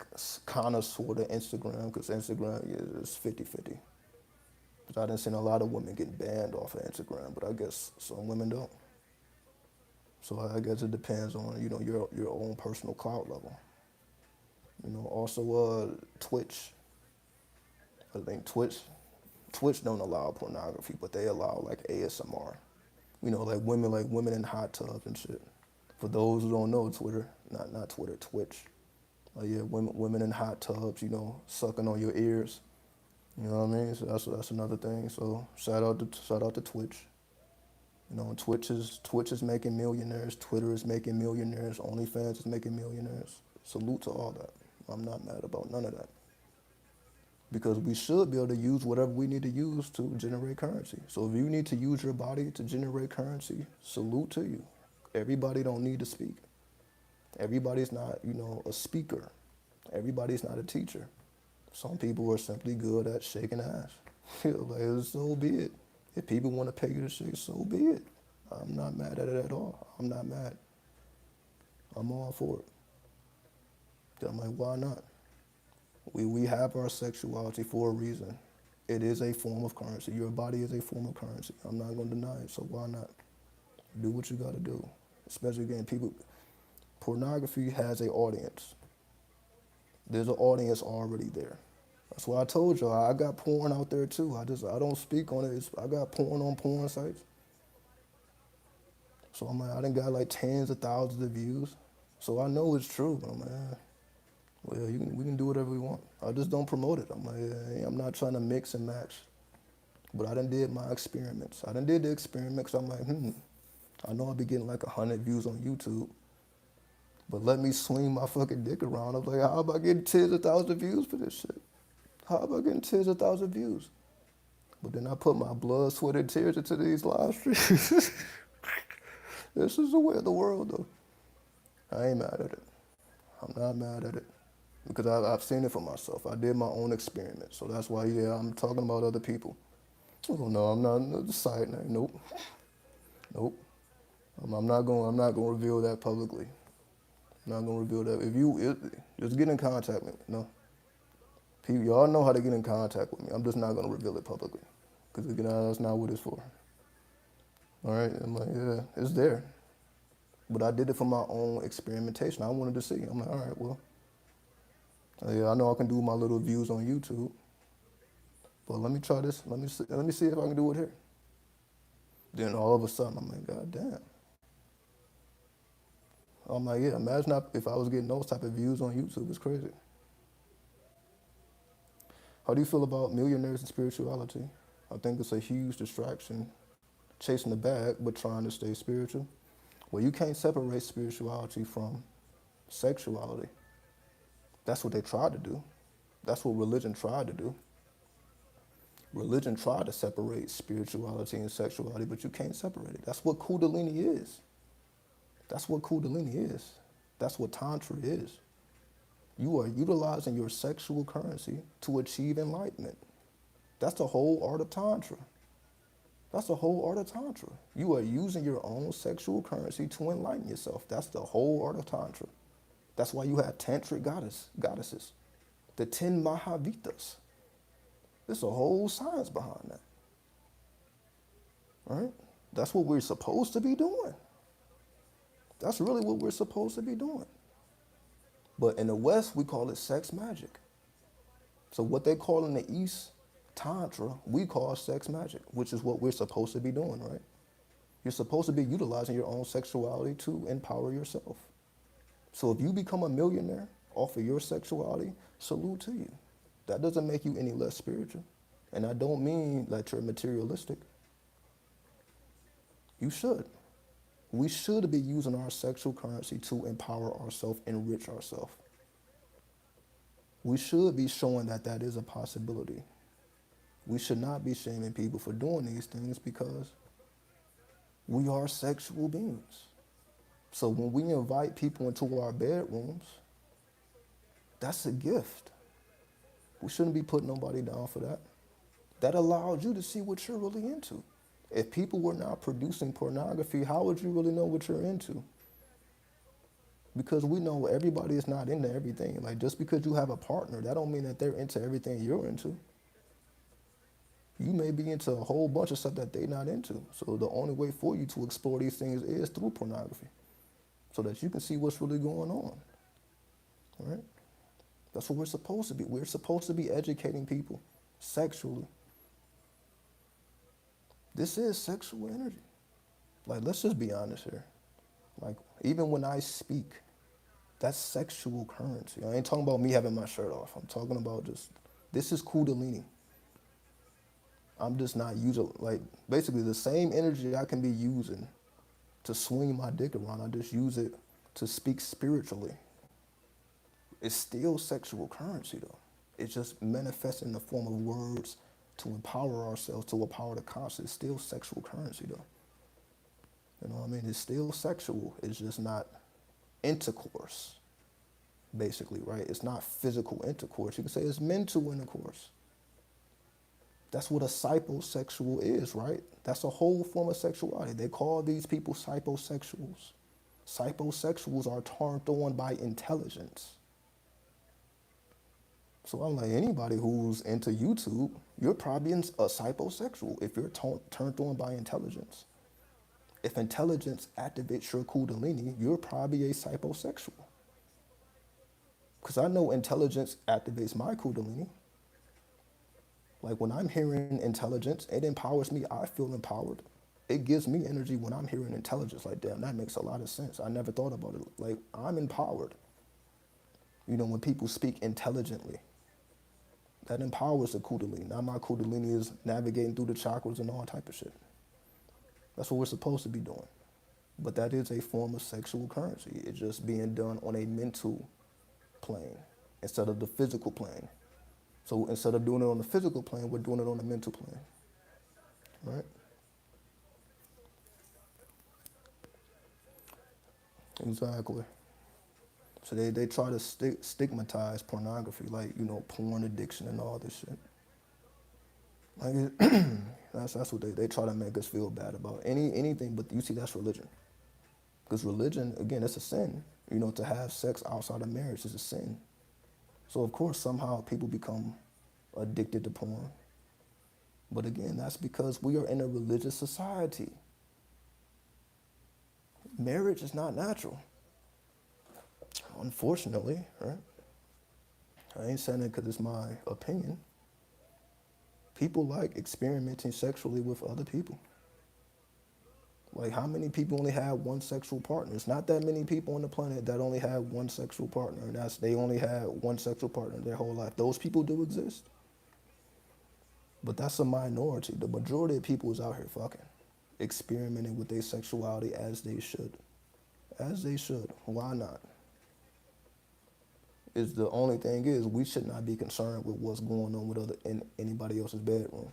kind of sort of Instagram, because Instagram is 50-50. 'Cause I done seen a lot of women getting banned off of Instagram, but I guess some women don't. So I guess it depends on, your own personal clout level. Also Twitch. I think Twitch don't allow pornography, but they allow like ASMR. Like women in hot tubs and shit. For those who don't know, Twitter, not Twitter, Twitch. Yeah, women in hot tubs, sucking on your ears. You know what I mean? So that's another thing. So shout out to Twitch. Twitch is making millionaires. Twitter is making millionaires. OnlyFans is making millionaires. Salute to all that. I'm not mad about none of that. Because we should be able to use whatever we need to use to generate currency. So if you need to use your body to generate currency, salute to you. Everybody don't need to speak. Everybody's not, a speaker. Everybody's not a teacher. Some people are simply good at shaking ass. Like, so be it. If people want to pay you to shake, so be it. I'm not mad at it at all. I'm not mad. I'm all for it. I'm like, why not? We have our sexuality for a reason. It is a form of currency. Your body is a form of currency. I'm not going to deny it, so why not? Do what you got to do. Especially, again, pornography has an audience. There's an audience already there. That's why I told y'all I got porn out there too. I don't speak on it. I got porn on porn sites. So I'm like, I done got like tens of thousands of views. So I know it's true. But I'm like, well, we can do whatever we want. I just don't promote it. I'm like, I'm not trying to mix and match. But I done did my experiments. I done did the experiments. I'm like, I know I'll be getting like 100 views on YouTube. But let me swing my fucking dick around. I'm like, how about getting tens of thousands of views for this shit? How about getting tens of thousands of views? But then I put my blood, sweat, and tears into these live streams. This is the way of the world, though. I ain't mad at it. I'm not mad at it. Because I've seen it for myself. I did my own experiment. So that's why, I'm talking about other people. Oh, no, I'm not the site name. Nope. Nope. I'm not going to reveal that publicly. I'm not going to reveal that. Just get in contact with me. No. People, y'all know how to get in contact with me. I'm just not going to reveal it publicly. Because that's not what it's for. All right? I'm like, yeah, it's there. But I did it for my own experimentation. I wanted to see. I'm like, all right, well, I know I can do my little views on YouTube. But let me try this. Let me see if I can do it here. Then all of a sudden, I'm like, God damn. I'm like, yeah, imagine if I was getting those type of views on YouTube. It's crazy. How do you feel about millionaires and spirituality? I think it's a huge distraction, chasing the bag, but trying to stay spiritual. Well, you can't separate spirituality from sexuality. That's what they tried to do. That's what religion tried to do. Religion tried to separate spirituality and sexuality, but you can't separate it. That's what Kundalini is. That's what Kundalini is. That's what Tantra is. You are utilizing your sexual currency to achieve enlightenment. That's the whole art of Tantra. That's the whole art of Tantra. You are using your own sexual currency to enlighten yourself. That's the whole art of Tantra. That's why you have tantric goddesses, the 10 Mahavitas. There's a whole science behind that. All right? That's what we're supposed to be doing. That's really what we're supposed to be doing. But in the West, we call it sex magic. So what they call in the East Tantra, we call sex magic, which is what we're supposed to be doing, right? You're supposed to be utilizing your own sexuality to empower yourself. So if you become a millionaire off of your sexuality, salute to you. That doesn't make you any less spiritual. And I don't mean that you're materialistic. You should. We should be using our sexual currency to empower ourselves, enrich ourselves. We should be showing that that is a possibility. We should not be shaming people for doing these things because we are sexual beings. So when we invite people into our bedrooms, that's a gift. We shouldn't be putting nobody down for that. That allows you to see what you're really into. If people were not producing pornography, how would you really know what you're into? Because we know everybody is not into everything. Like, just because you have a partner, that don't mean that they're into everything you're into. You may be into a whole bunch of stuff that they're not into. So the only way for you to explore these things is through pornography, so that you can see what's really going on. Right? That's what we're supposed to be. We're supposed to be educating people sexually. This is sexual energy. Like, let's just be honest here. Like, even when I speak, that's sexual currency. I ain't talking about me having my shirt off. I'm talking about just, this is kundalini. I'm just not using, like, basically the same energy I can be using to swing my dick around, I just use it to speak spiritually. It's still sexual currency, though. It's just manifesting in the form of words to empower ourselves, to empower the conscious. It's still sexual currency, though. You know what I mean? It's still sexual. It's just not intercourse, basically, right? It's not physical intercourse. You can say it's mental intercourse. That's what a psychosexual is, right? That's a whole form of sexuality. They call these people psychosexuals. Psychosexuals are turned on by intelligence. So I'm like, anybody who's into YouTube, you're probably a psychosexual if you're turned on by intelligence. If intelligence activates your kundalini, you're probably a psychosexual. Because I know intelligence activates my kundalini. Like, when I'm hearing intelligence, it empowers me. I feel empowered. It gives me energy when I'm hearing intelligence. Like, damn, that makes a lot of sense. I never thought about it. Like, I'm empowered. You know, when people speak intelligently, that empowers the kundalini. Now my kundalini is navigating through the chakras and all type of shit. That's what we're supposed to be doing. But that is a form of sexual currency. It's just being done on a mental plane instead of the physical plane. So instead of doing it on the physical plane, we're doing it on the mental plane. Right? Exactly. So they try to stigmatize pornography, like, you know, porn addiction and all this shit. Like, that's what they try to make us feel bad about. Anything, but you see, that's religion. Because religion, again, it's a sin. You know, to have sex outside of marriage is a sin. So of course, somehow people become addicted to porn. But again, that's because we are in a religious society. Marriage is not natural. Unfortunately, right? I ain't saying it because it's my opinion. People like experimenting sexually with other people. Like, how many people only have one sexual partner? It's not that many people on the planet that only have one sexual partner, and they only had one sexual partner their whole life. Those people do exist. But that's a minority. The majority of people is out here fucking, experimenting with their sexuality as they should. As they should. Why not? Is the only thing is we should not be concerned with what's going on with in anybody else's bedroom.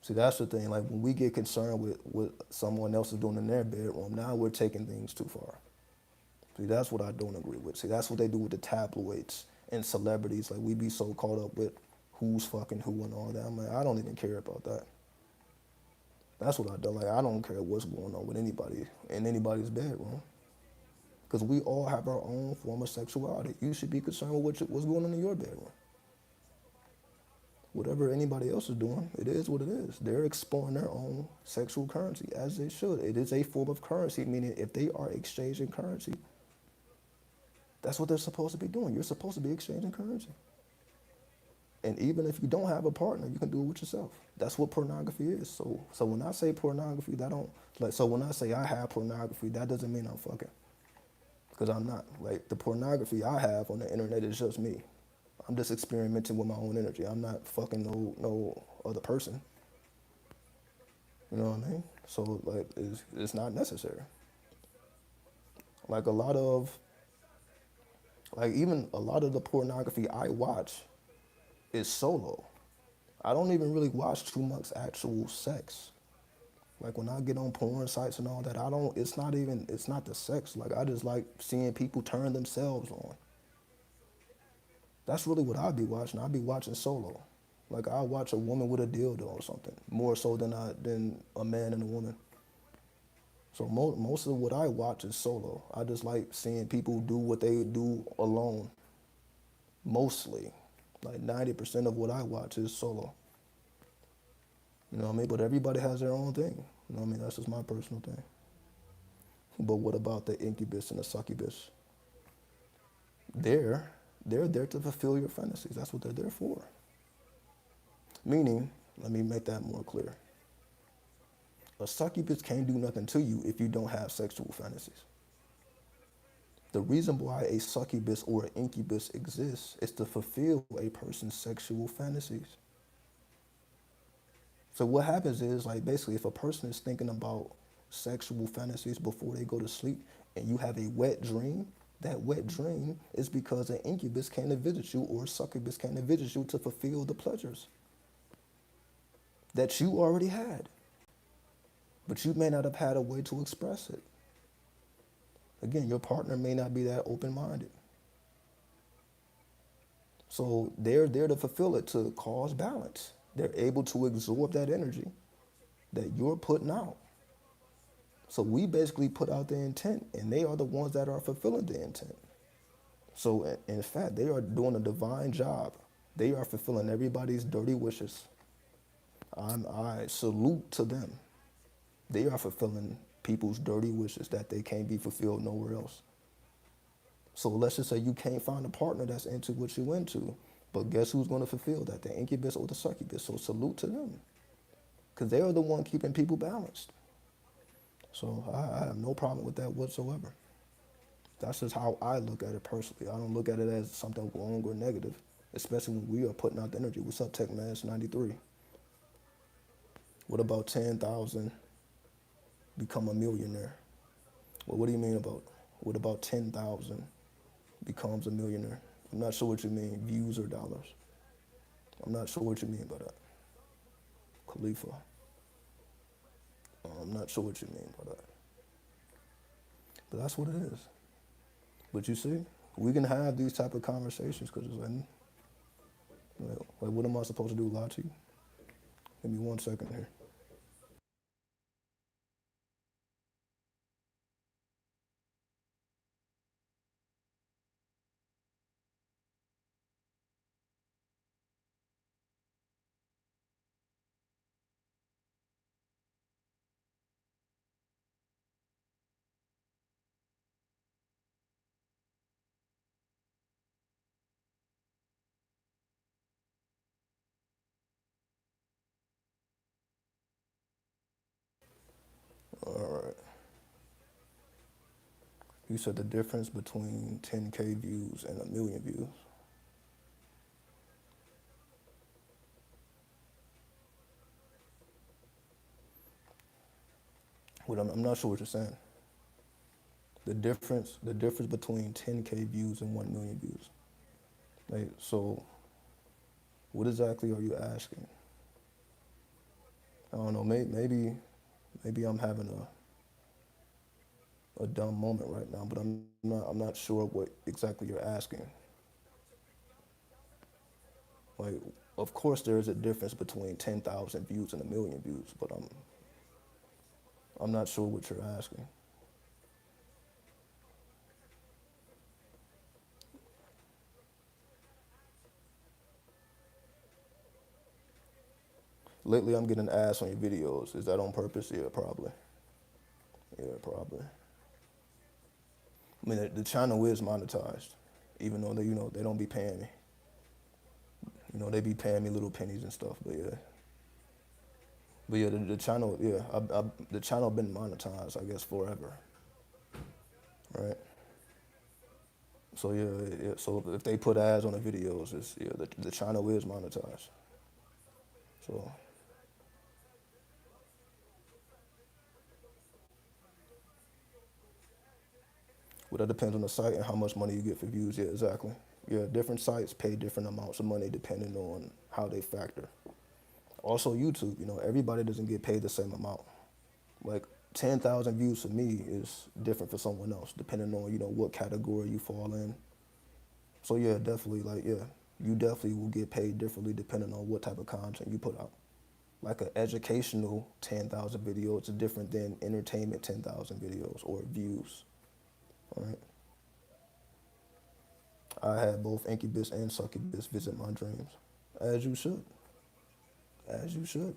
See, that's the thing. Like, when we get concerned with what someone else is doing in their bedroom, now we're taking things too far. See, that's what I don't agree with. See, that's what they do with the tabloids and celebrities. Like, we be so caught up with who's fucking who and all that. I'm like, I don't even care about that. That's what I do. Like, I don't care what's going on with anybody in anybody's bedroom. Because we all have our own form of sexuality. You should be concerned with what's going on in your bedroom. Whatever anybody else is doing, it is what it is. They're exploring their own sexual currency, as they should. It is a form of currency, meaning if they are exchanging currency, that's what they're supposed to be doing. You're supposed to be exchanging currency. And even if you don't have a partner, you can do it with yourself. That's what pornography is. So when I say pornography, so when I say I have pornography, that doesn't mean I'm fucking. Because I'm not. Like, the pornography I have on the internet is just me. I'm just experimenting with my own energy. I'm not fucking no other person. You know what I mean? So, like, it's not necessary. Like, even a lot of the pornography I watch is solo. I don't even really watch too much actual sex. Like, when I get on porn sites and all that, it's not the sex. Like, I just like seeing people turn themselves on. That's really what I'd be watching. I'd be watching solo. Like, I watch a woman with a dildo or something, more so than a man and a woman. So most of what I watch is solo. I just like seeing people do what they do alone, mostly. Like 90% of what I watch is solo. You know what I mean? But everybody has their own thing. You know what I mean? That's just my personal thing. But what about the incubus and the succubus? They're they're there to fulfill your fantasies. That's what they're there for. Meaning, let me make that more clear. A succubus can't do nothing to you if you don't have sexual fantasies. The reason why a succubus or an incubus exists is to fulfill a person's sexual fantasies. So what happens is, like, basically, if a person is thinking about sexual fantasies before they go to sleep and you have a wet dream, that wet dream is because an incubus came to visit you or a succubus came to visit you to fulfill the pleasures that you already had. But you may not have had a way to express it. Again, your partner may not be that open-minded. So they're there to fulfill it, to cause balance. They're able to absorb that energy that you're putting out. So we basically put out the intent, and they are the ones that are fulfilling the intent. So in fact, they are doing a divine job. They are fulfilling everybody's dirty wishes. I salute to them. They are fulfilling people's dirty wishes that they can't be fulfilled nowhere else. So let's just say you can't find a partner that's into what you're into, but guess who's going to fulfill that? The incubus or the succubus. So salute to them, because they are the one keeping people balanced. So I have no problem with that whatsoever. That's just how I look at it personally. I don't look at it as something wrong or negative, especially when we are putting out the energy. What's up, Tech Mass 93? What about 10,000 become a millionaire? Well, what do you mean about, what about 10,000 becomes a millionaire? I'm not sure what you mean, views or dollars. I'm not sure what you mean by that. Khalifa. I'm not sure what you mean by that. But that's what it is. But you see, we can have these type of conversations because it's like, what am I supposed to do, lie to you? Give me 1 second here. All right. You said the difference between 10K views and a million views. Well, I'm not sure what you're saying. The difference between 10K views and 1 million views. Like, so what exactly are you asking? I don't know, maybe I'm having a dumb moment right now, but I'm not sure what exactly you're asking. Like, of course there is a difference between 10,000 views and a million views, but I'm not sure what you're asking. Lately I'm getting ads on your videos. Is that on purpose? Yeah, probably. Yeah, probably. I mean, the channel is monetized, even though they don't be paying me. They be paying me little pennies and stuff, but yeah. But yeah, the channel, yeah, the channel been monetized, I guess, forever, right? So yeah, so if they put ads on the videos, the channel is monetized. So, well, that depends on the site and how much money you get for views. Yeah, exactly. Yeah, different sites pay different amounts of money depending on how they factor. Also, YouTube, everybody doesn't get paid the same amount. Like 10,000 views for me is different for someone else, depending on what category you fall in. So yeah, definitely, like, yeah, you definitely will get paid differently depending on what type of content you put out. Like an educational 10,000 videos is different than entertainment 10,000 videos or views. All right. I had both incubus and succubus visit my dreams. As you should. As you should.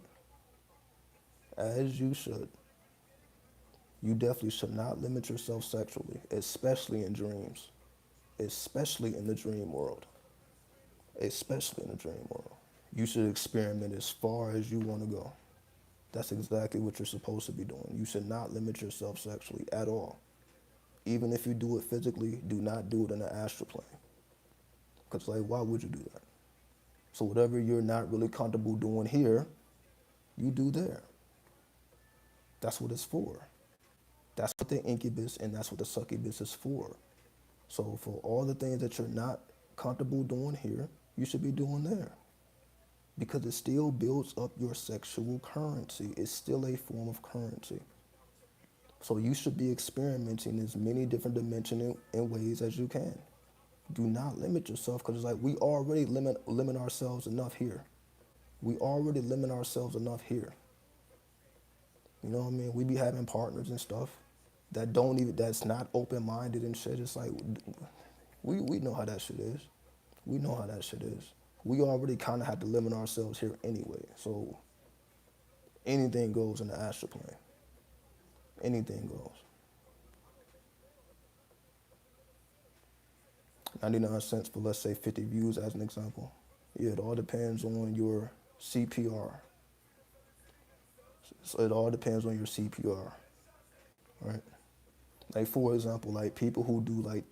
As you should. You definitely should not limit yourself sexually, especially in dreams. Especially in the dream world. Especially in the dream world. You should experiment as far as you want to go. That's exactly what you're supposed to be doing. You should not limit yourself sexually at all. Even if you do it physically, do not do it in the astral plane. Because, like, why would you do that? So whatever you're not really comfortable doing here, you do there. That's what it's for. That's what the incubus and that's what the succubus is for. So for all the things that you're not comfortable doing here, you should be doing there. Because it still builds up your sexual currency. It's still a form of currency. So you should be experimenting as many different dimensions and ways as you can. Do not limit yourself because it's like we already limit ourselves enough here. We already limit ourselves enough here. You know what I mean? We be having partners and stuff that don't even, that's not open-minded and shit. It's like, we know how that shit is. We know how that shit is. We already kind of have to limit ourselves here anyway. So anything goes in the astral plane. Anything goes. 99 cents for, let's say, 50 views as an example. Yeah, it all depends on your CPR. So it all depends on your CPR, right? Like, for example, like people who do like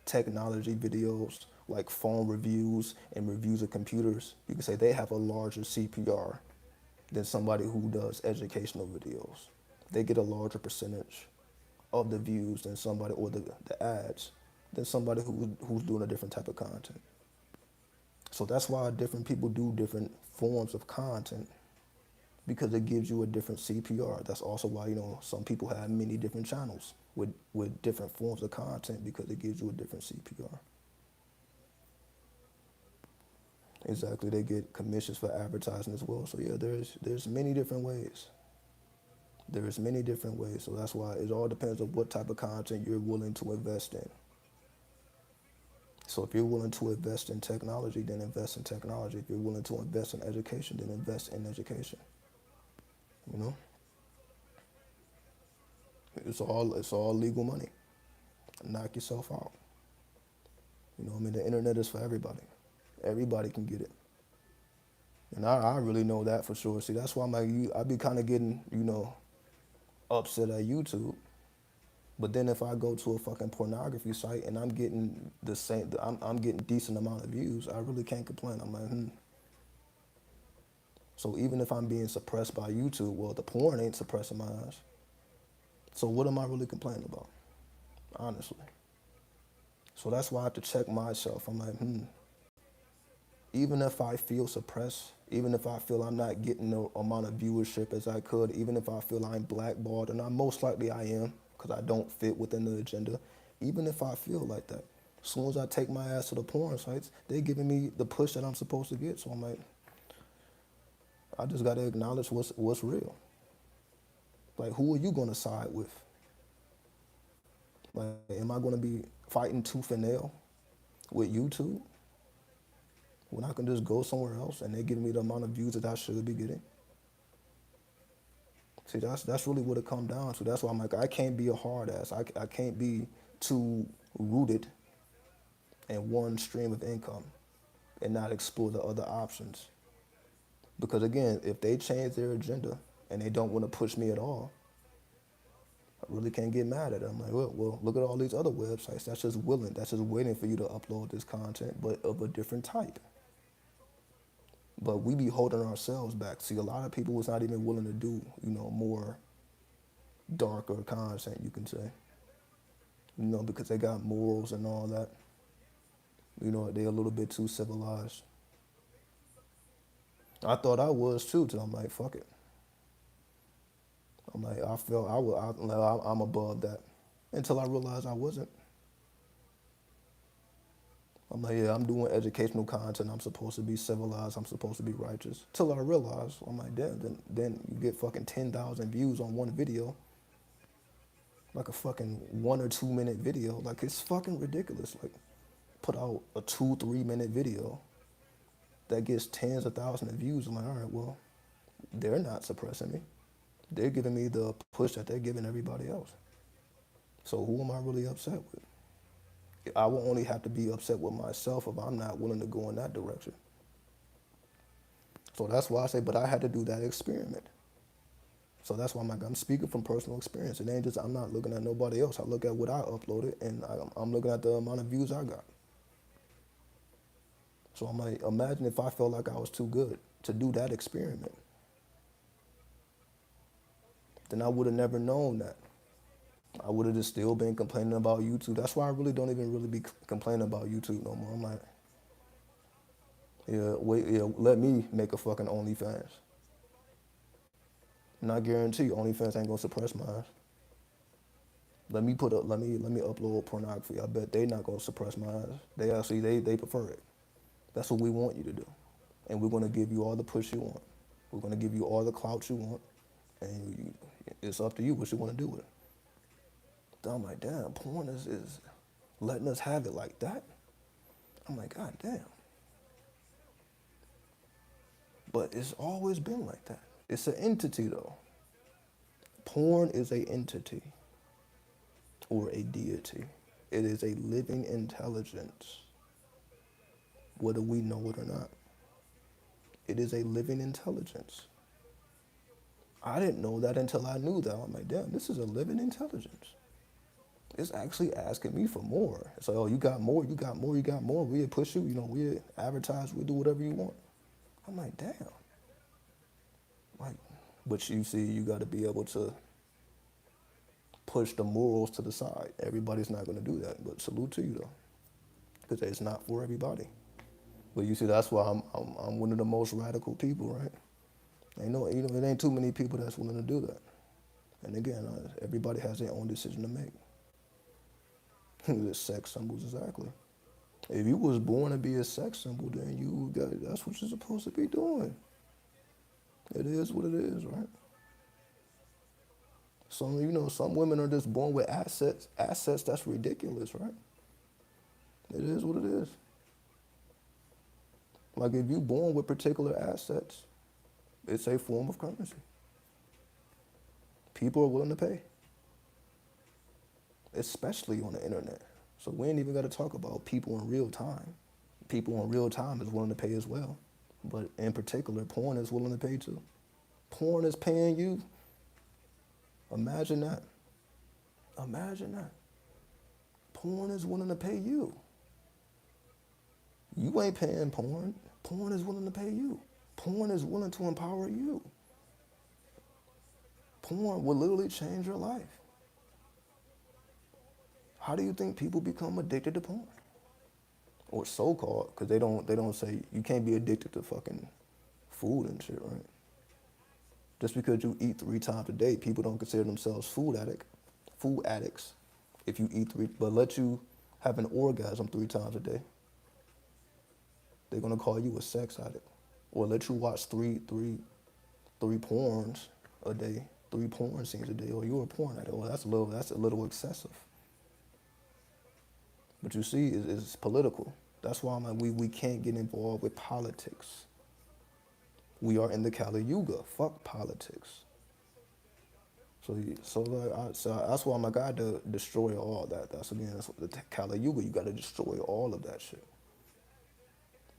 technology videos, like phone reviews and reviews of computers, you can say they have a larger CPR than somebody who does educational videos. They get a larger percentage of the views than somebody, or the ads, than somebody who's doing a different type of content. So that's why different people do different forms of content, because it gives you a different CPR. That's also why, you know, some people have many different channels with different forms of content, because it gives you a different CPR. Exactly, they get commissions for advertising as well. So yeah, there's many different ways. There's many different ways. So that's why it all depends on what type of content you're willing to invest in. So if you're willing to invest in technology, then invest in technology. If you're willing to invest in education, then invest in education. You know? It's all legal money. Knock yourself out. You know what I mean? The internet is for everybody. Everybody can get it. And I really know that for sure. See, that's why I be kind of getting, you know, upset at YouTube. But then if I go to a fucking pornography site and I'm getting the same, I'm getting decent amount of views, I really can't complain. I'm like, So even if I'm being suppressed by YouTube, well, the porn ain't suppressing my eyes. So what am I really complaining about? Honestly. So that's why I have to check myself. I'm like, even if I feel suppressed, even if I feel I'm not getting the amount of viewership as I could, even if I feel I'm blackballed, and most likely I am, because I don't fit within the agenda, even if I feel like that, as soon as I take my ass to the porn sites, they're giving me the push that I'm supposed to get. So I'm like, I just got to acknowledge what's real. Like, who are you going to side with? Like, am I going to be fighting tooth and nail with YouTube when I can just go somewhere else and they're giving me the amount of views that I should be getting? See, that's really what it comes down to. That's why I'm like, I can't be a hard ass. I can't be too rooted in one stream of income and not explore the other options. Because again, if they change their agenda and they don't want to push me at all, I really can't get mad at them. I'm like, well, look at all these other websites. That's just willing. That's just waiting for you to upload this content, but of a different type. But we be holding ourselves back. See, a lot of people was not even willing to do, you know, more darker content, you can say. You know, because they got morals and all that. You know, they a little bit too civilized. I thought I was too, till I'm like, fuck it. I'm like, I felt I'm above that. Until I realized I wasn't. I'm like, yeah, I'm doing educational content. I'm supposed to be civilized. I'm supposed to be righteous. Till I realized, I'm like, damn, then you get fucking 10,000 views on one video. Like a fucking 1 or 2 minute video. Like, it's fucking ridiculous. Like, put out a 2, 3 minute video that gets tens of thousands of views. I'm like, all right, well, they're not suppressing me. They're giving me the push that they're giving everybody else. So who am I really upset with? I will only have to be upset with myself if I'm not willing to go in that direction. So that's why I say, but I had to do that experiment. So that's why I'm speaking from personal experience. It ain't just, I'm not looking at nobody else. I look at what I uploaded, and I'm looking at the amount of views I got. So I'm like, imagine if I felt like I was too good to do that experiment. Then I would have never known that. I would have just still been complaining about YouTube. That's why I really don't even really be complaining about YouTube no more. I'm like, yeah, wait, yeah, let me make a fucking OnlyFans. And I guarantee you, OnlyFans ain't gonna suppress mine. Let me upload pornography. I bet they not gonna suppress mine. They actually they prefer it. That's what we want you to do, and we're gonna give you all the push you want. We're gonna give you all the clout you want, and it's up to you what you want to do with it. I'm like, damn, porn is letting us have it like that. I'm like, God damn. But it's always been like that. It's an entity though. Porn is an entity or a deity. It is a living intelligence, whether we know it or not. It is a living intelligence. I didn't know that until I knew that. I'm like, damn, this is a living intelligence. It's actually asking me for more. It's like, oh, you got more, you got more, you got more. We'll push you, we'll advertise, we'll do whatever you want. I'm like, damn. Like, but you see, you got to be able to push the morals to the side. Everybody's not going to do that, but salute to you though, because it's not for everybody. But you see, that's why I'm one of the most radical people, right? It ain't too many people that's willing to do that. And again, everybody has their own decision to make. The sex symbols, exactly. If you was born to be a sex symbol, then that's what you're supposed to be doing. It is what it is, right? Some women are just born with assets. Assets, that's ridiculous, right? It is what it is. Like if you're born with particular assets, it's a form of currency. People are willing to pay, especially on the internet. So we ain't even got to talk about people in real time. People in real time is willing to pay as well. But in particular, porn is willing to pay too. Porn is paying you. Imagine that. Imagine that. Porn is willing to pay you. You ain't paying porn. Porn is willing to pay you. Porn is willing to empower you. Porn will literally change your life. How do you think people become addicted to porn? Or so-called, because they don't say you can't be addicted to fucking food and shit, right? Just because you eat 3 times a day, people don't consider themselves food addicts. If you eat but let you have an orgasm 3 times a day, they're gonna call you a sex addict. Or let you watch three porns a day, 3 porn scenes a day, or you're a porn addict. Well, that's a little excessive. But you see, it's political. That's why I'm like, we can't get involved with politics. We are in the Kali Yuga. Fuck politics. So that's why I'm like, I had to destroy all that. That's what the Kali Yuga. You got to destroy all of that shit.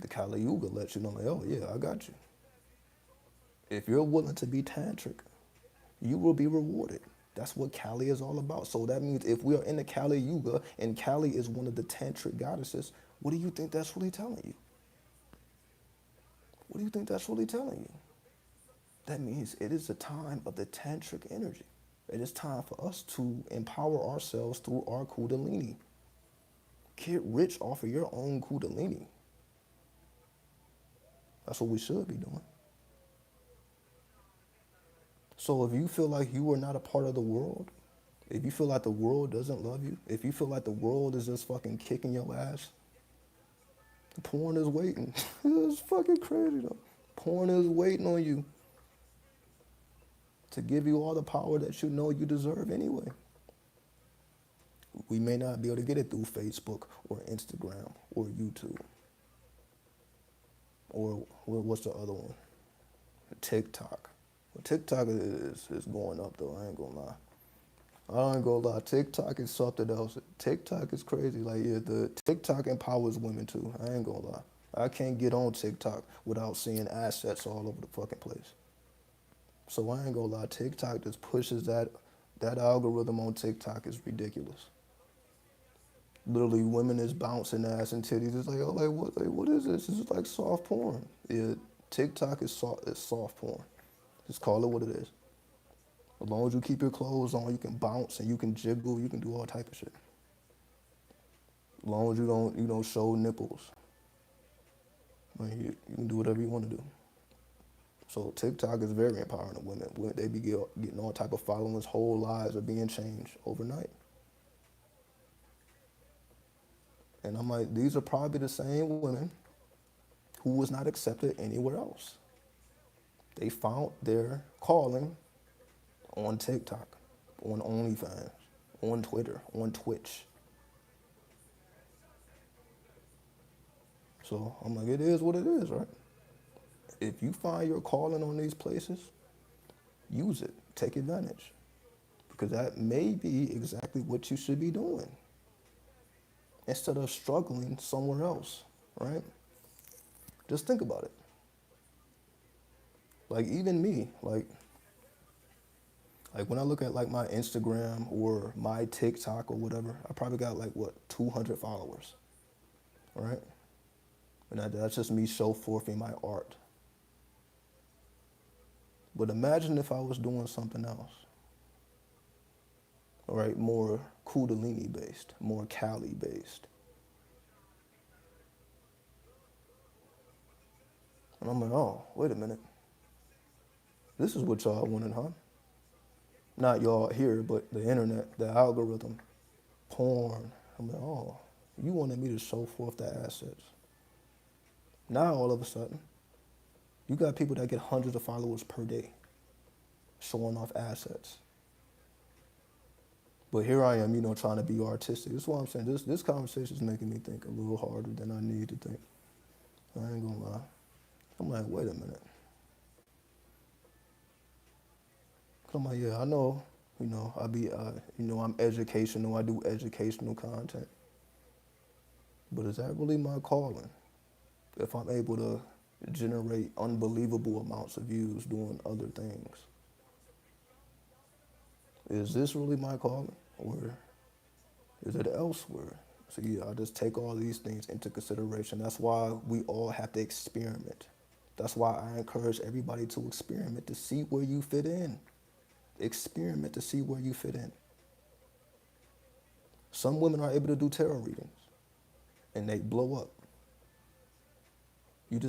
The Kali Yuga lets you know, like, oh yeah, I got you. If you're willing to be tantric, you will be rewarded. That's what Kali is all about. So that means if we are in the Kali Yuga and Kali is one of the tantric goddesses, what do you think that's really telling you? What do you think that's really telling you? That means it is the time of the tantric energy. It is time for us to empower ourselves through our kundalini. Get rich off of your own kundalini. That's what we should be doing. So if you feel like you are not a part of the world, if you feel like the world doesn't love you, if you feel like the world is just fucking kicking your ass, porn is waiting. It's fucking crazy though. Porn is waiting on you to give you all the power that you know you deserve anyway. We may not be able to get it through Facebook or Instagram or YouTube or what's the other one? TikTok. Well, TikTok is going up though. I ain't gonna lie. I ain't gonna lie. TikTok is something else. TikTok is crazy. Like yeah, the TikTok empowers women too. I ain't gonna lie. I can't get on TikTok without seeing assets all over the fucking place. So I ain't gonna lie. TikTok just pushes that algorithm on TikTok is ridiculous. Literally, women is bouncing ass and titties. It's like, oh, what is this? This is like soft porn. Yeah, TikTok is soft porn. Just call it what it is. As long as you keep your clothes on, you can bounce and you can jiggle, you can do all type of shit. As long as you don't show nipples, like you can do whatever you want to do. So TikTok is very empowering to women. They be getting all type of followings, whole lives are being changed overnight. And I'm like, these are probably the same women who was not accepted anywhere else. They found their calling on TikTok, on OnlyFans, on Twitter, on Twitch. So I'm like, it is what it is, right? If you find your calling on these places, use it, take advantage. Because that may be exactly what you should be doing instead of struggling somewhere else, right? Just think about it. Like even me, like when I look at like my Instagram or my TikTok or whatever, I probably got like what 200 followers, right? And that's just me show forthing my art. But imagine if I was doing something else, all right, more Kundalini based, more Kali based. And I'm like, oh, wait a minute. This is what y'all wanted, huh? Not y'all here, but the internet, the algorithm, porn. I'm like, oh, you wanted me to show forth the assets. Now all of a sudden, you got people that get hundreds of followers per day showing off assets. But here I am, trying to be artistic. That's why I'm saying this conversation is making me think a little harder than I need to think. I ain't gonna lie. I'm like, wait a minute. I'm like, yeah, I know, I'm educational. I do educational content. But is that really my calling? If I'm able to generate unbelievable amounts of views doing other things, is this really my calling? Or is it elsewhere? So yeah, I just take all these things into consideration. That's why we all have to experiment. That's why I encourage everybody to experiment to see where you fit in. Experiment to see where you fit in. Some women are able to do tarot readings and they blow up. You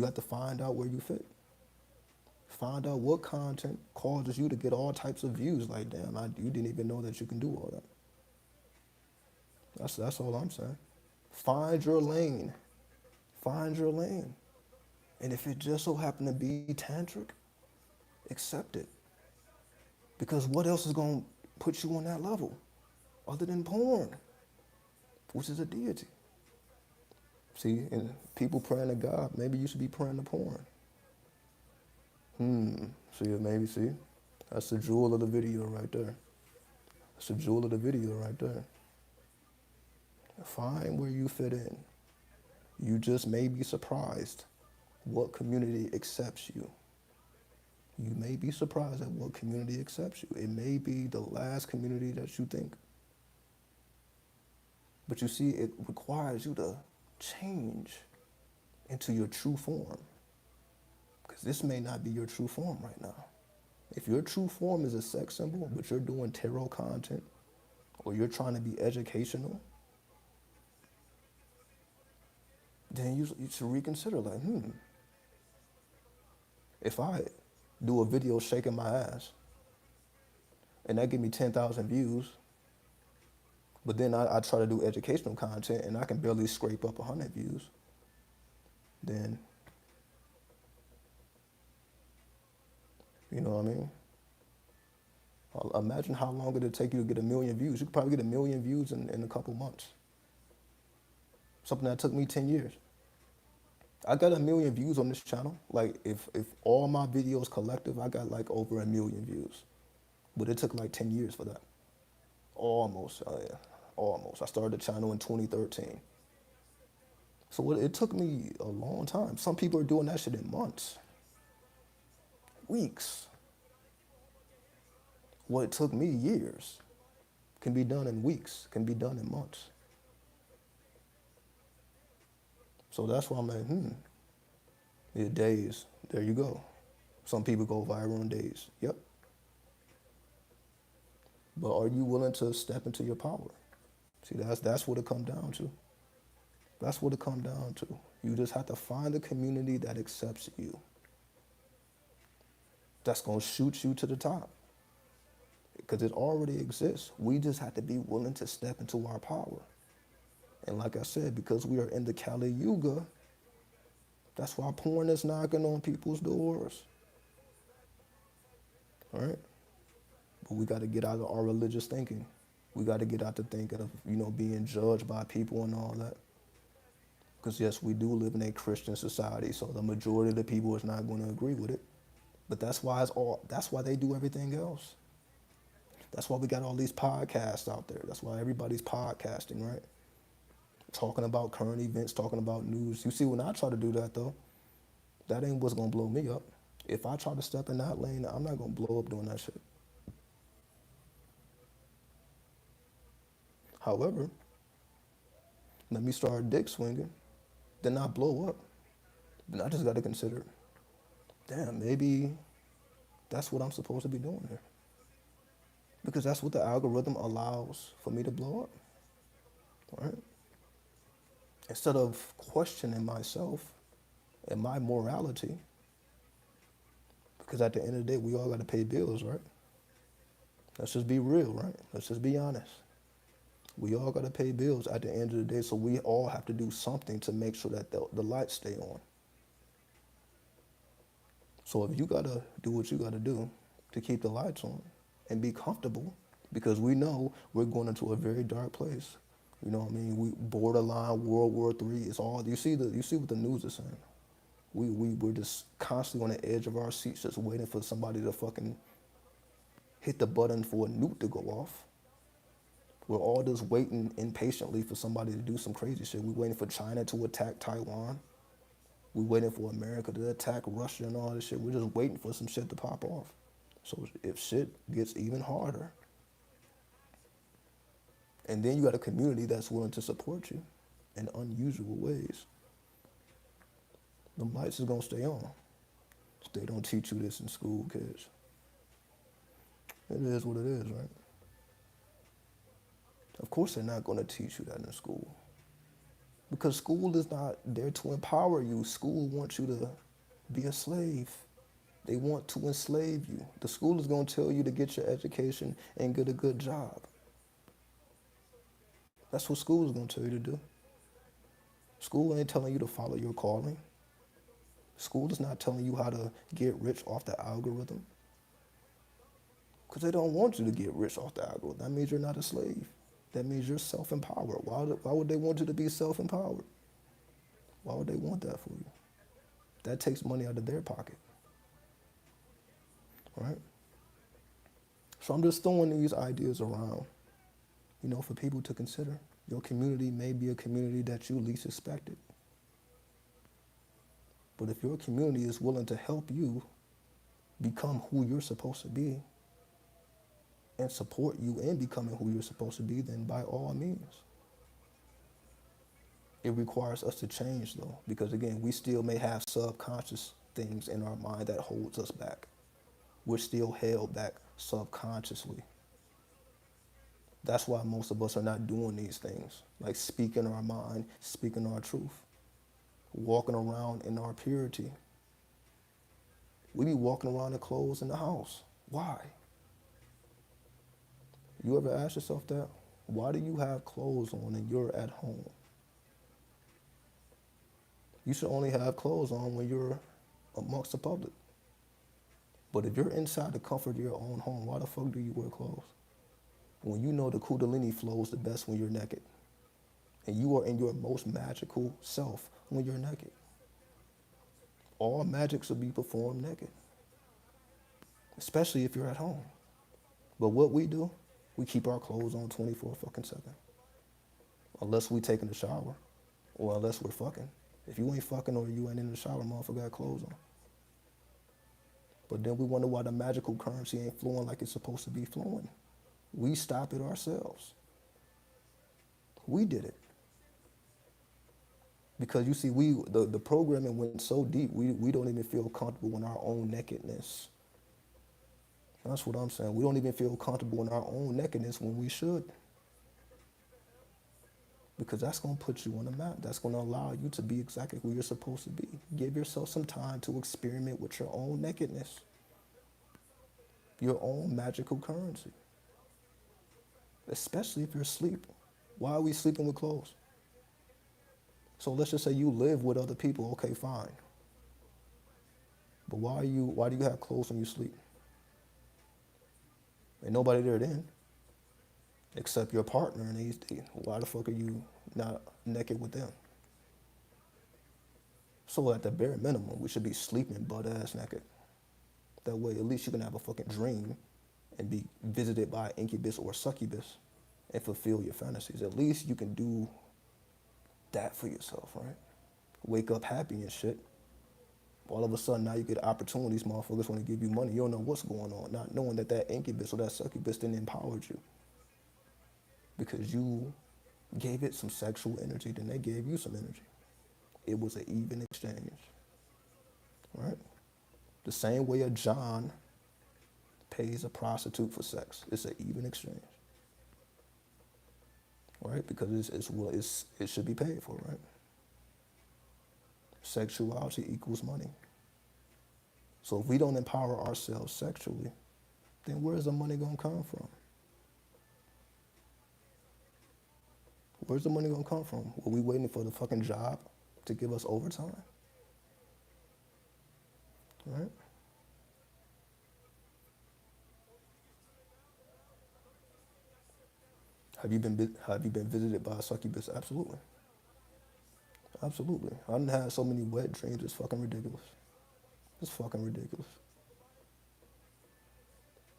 have to find out where you fit. Find out what content causes you to get all types of views. Like, damn, you didn't even know that you can do all that. That's all I'm saying. Find your lane. Find your lane. And if it just so happen to be tantric, accept it. Because what else is going to put you on that level other than porn, which is a deity? See, and people praying to God, maybe you should be praying to porn. See, that's the jewel of the video right there. That's the jewel of the video right there. Find where you fit in. You just may be surprised what community accepts you. You may be surprised at what community accepts you. It may be the last community that you think. But you see, it requires you to change into your true form. Because this may not be your true form right now. If your true form is a sex symbol, but you're doing tarot content, or you're trying to be educational, then you should reconsider, like, if I do a video shaking my ass, and that give me 10,000 views, but then I try to do educational content and I can barely scrape up 100 views, then, you know what I mean? Imagine how long it'd take you to get 1 million views. You could probably get 1 million views in a couple months. Something that took me 10 years. I got 1 million views on this channel. Like if all my videos collective, I got like over 1 million views. But it took like 10 years for that. Almost, yeah, almost. I started the channel in 2013. So it took me a long time. Some people are doing that shit in months, weeks. What it took me years can be done in weeks, can be done in months. So that's why I'm like, yeah, days. There you go. Some people go viral in days. Yep. But are you willing to step into your power? See, that's what it comes down to. That's what it comes down to. You just have to find a community that accepts you. That's going to shoot you to the top. Because it already exists. We just have to be willing to step into our power. And like I said, because we are in the Kali Yuga, that's why porn is knocking on people's doors. All right? But we got to get out of our religious thinking. We got to get out to thinking of, being judged by people and all that. Because yes, we do live in a Christian society, so the majority of the people is not going to agree with it. But that's why they do everything else. That's why we got all these podcasts out there. That's why everybody's podcasting, right? Talking about current events, talking about news. You see, when I try to do that, though, that ain't what's going to blow me up. If I try to step in that lane, I'm not going to blow up doing that shit. However, let me start dick swinging, then I blow up. Then I just got to consider, damn, maybe that's what I'm supposed to be doing here. Because that's what the algorithm allows for me to blow up, right? Instead of questioning myself and my morality, because at the end of the day, we all got to pay bills, right? Let's just be real, right? Let's just be honest. We all got to pay bills at the end of the day, so we all have to do something to make sure that the lights stay on. So if you got to do what you got to do to keep the lights on and be comfortable, because we know we're going into a very dark place. You know what I mean? We borderline World War III. It's all you see what the news is saying. We're just constantly on the edge of our seats, just waiting for somebody to fucking hit the button for a nuke to go off. We're all just waiting impatiently for somebody to do some crazy shit. We're waiting for China to attack Taiwan. We're waiting for America to attack Russia and all this shit. We're just waiting for some shit to pop off. So if shit gets even harder, and then you got a community that's willing to support you in unusual ways, the lights is gonna stay on. They don't teach you this in school, kids. It is what it is, right? Of course they're not gonna teach you that in school. Because school is not there to empower you. School wants you to be a slave. They want to enslave you. The school is gonna tell you to get your education and get a good job. That's what school is gonna tell you to do. School ain't telling you to follow your calling. School is not telling you how to get rich off the algorithm. Because they don't want you to get rich off the algorithm. That means you're not a slave. That means you're self-empowered. Why would they want you to be self-empowered? Why would they want that for you? That takes money out of their pocket. Right? So I'm just throwing these ideas around, for people to consider. Your community may be a community that you least expected. But if your community is willing to help you become who you're supposed to be and support you in becoming who you're supposed to be, then by all means. It requires us to change, though, because, again, we still may have subconscious things in our mind that holds us back. We're still held back subconsciously. That's why most of us are not doing these things, like speaking our mind, speaking our truth, walking around in our purity. We be walking around in clothes in the house. Why? You ever ask yourself that? Why do you have clothes on and you're at home? You should only have clothes on when you're amongst the public. But if you're inside the comfort of your own home, why the fuck do you wear clothes? When you know the Kundalini flows the best when you're naked. And you are in your most magical self when you're naked. All magic should be performed naked, especially if you're at home. But what we do, we keep our clothes on 24 fucking 7. Unless we taking a shower or unless we're fucking. If you ain't fucking or you ain't in the shower, motherfucker got clothes on. But then we wonder why the magical currency ain't flowing like it's supposed to be flowing. We stop it ourselves. We did it. Because you see, the programming went so deep, we don't even feel comfortable in our own nakedness. That's what I'm saying. We don't even feel comfortable in our own nakedness when we should. Because that's going to put you on the map. That's going to allow you to be exactly who you're supposed to be. Give yourself some time to experiment with your own nakedness, your own magical currency, especially if you're sleeping. Why are we sleeping with clothes? So let's just say you live with other people. Okay, fine. But why do you have clothes when you sleep? Ain't nobody there then, except your partner and HD. Why the fuck are you not naked with them? So at the bare minimum, we should be sleeping butt-ass naked. That way, at least you can have a fucking dream and be visited by incubus or succubus and fulfill your fantasies. At least you can do that for yourself, right? Wake up happy and shit. All of a sudden, now you get opportunities, motherfuckers want to give you money. You don't know what's going on, not knowing that that incubus or that succubus didn't empower you. Because you gave it some sexual energy, then they gave you some energy. It was an even exchange, right? The same way a John pays a prostitute for sex. It's an even exchange, right? Because it should be paid for, right? Sexuality equals money. So if we don't empower ourselves sexually, then where's the money gonna come from? Where's the money gonna come from? Were we waiting for the fucking job to give us overtime? Right? Have you been visited by a succubus? Absolutely. Absolutely. I done had so many wet dreams, it's fucking ridiculous. It's fucking ridiculous.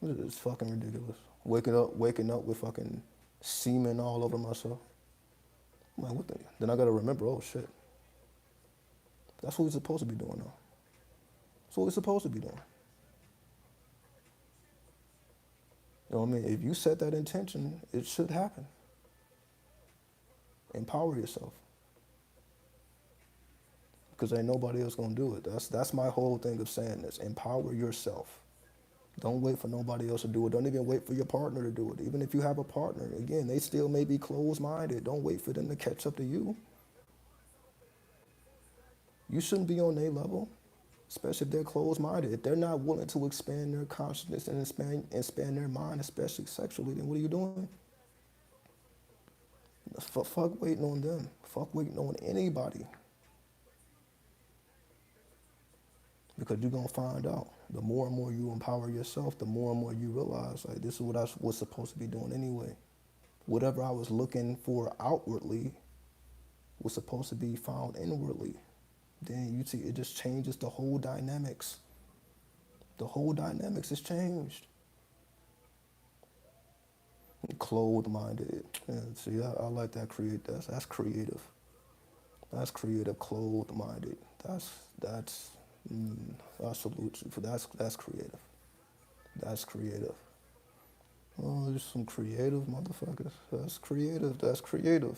It's fucking ridiculous. Waking up with fucking semen all over myself. I'm like, what the? Then I gotta remember, oh shit. That's what we're supposed to be doing now. That's what we're supposed to be doing. You know what I mean? If you set that intention, it should happen. Empower yourself. Because ain't nobody else gonna do it. That's my whole thing of saying this. Empower yourself. Don't wait for nobody else to do it. Don't even wait for your partner to do it. Even if you have a partner, again, they still may be closed-minded. Don't wait for them to catch up to you. You shouldn't be on their level, especially if they're closed-minded. If they're not willing to expand their consciousness and expand their mind, especially sexually, then what are you doing? Fuck waiting on them. Fuck waiting on anybody. Because you're going to find out. The more and more you empower yourself, the more and more you realize, like, this is what I was supposed to be doing anyway. Whatever I was looking for outwardly was supposed to be found inwardly. Then you see, it just changes the whole dynamics. The whole dynamics is changed. Clothed-minded. Yeah, see, I like that. That's creative. That's creative. Clothed-minded. I salute you for that's creative. That's creative. Oh, there's some creative motherfuckers. That's creative. That's creative.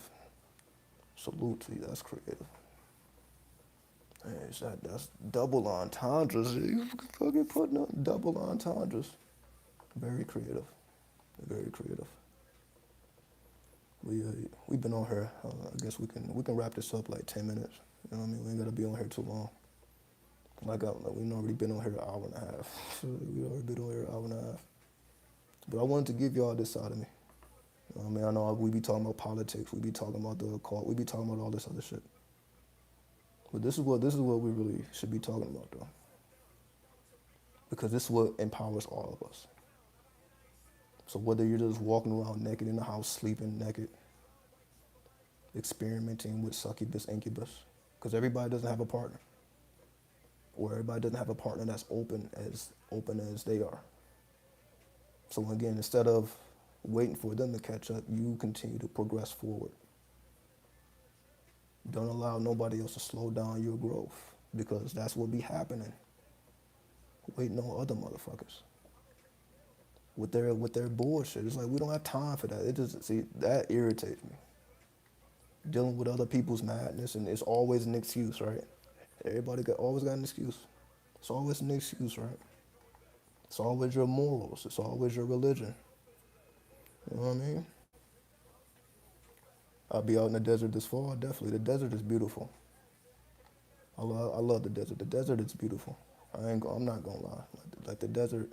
Salute to you. That's creative. Man, that's double entendres. You fucking putting up double entendres. Very creative. Very creative. We've been on here. I guess we can wrap this up like 10 minutes. You know what I mean? We ain't gotta be on here too long. We've already been on here an hour and a half. We already been on here an hour and a half. But I wanted to give y'all this side of me. You know what I mean? I know we be talking about politics, we be talking about the occult, we be talking about all this other shit. But this is what we really should be talking about though. because this is what empowers all of us. So whether you're just walking around naked in the house, sleeping naked, experimenting with succubus, incubus, because everybody doesn't have a partner, or everybody doesn't have a partner that's open as they are. So again, instead of waiting for them to catch up, you continue to progress forward. Don't allow nobody else to slow down your growth, because that's what be happening. Waiting on other motherfuckers with their bullshit. It's like we don't have time for that. It just see that irritates me. Dealing with other people's madness, and it's always an excuse, right? Everybody always got an excuse. It's always an excuse, right? It's always your morals. It's always your religion. You know what I mean? I'll be out in the desert this fall. Definitely, the desert is beautiful. I love the desert. The desert is beautiful. I'm not gonna lie. Like the desert,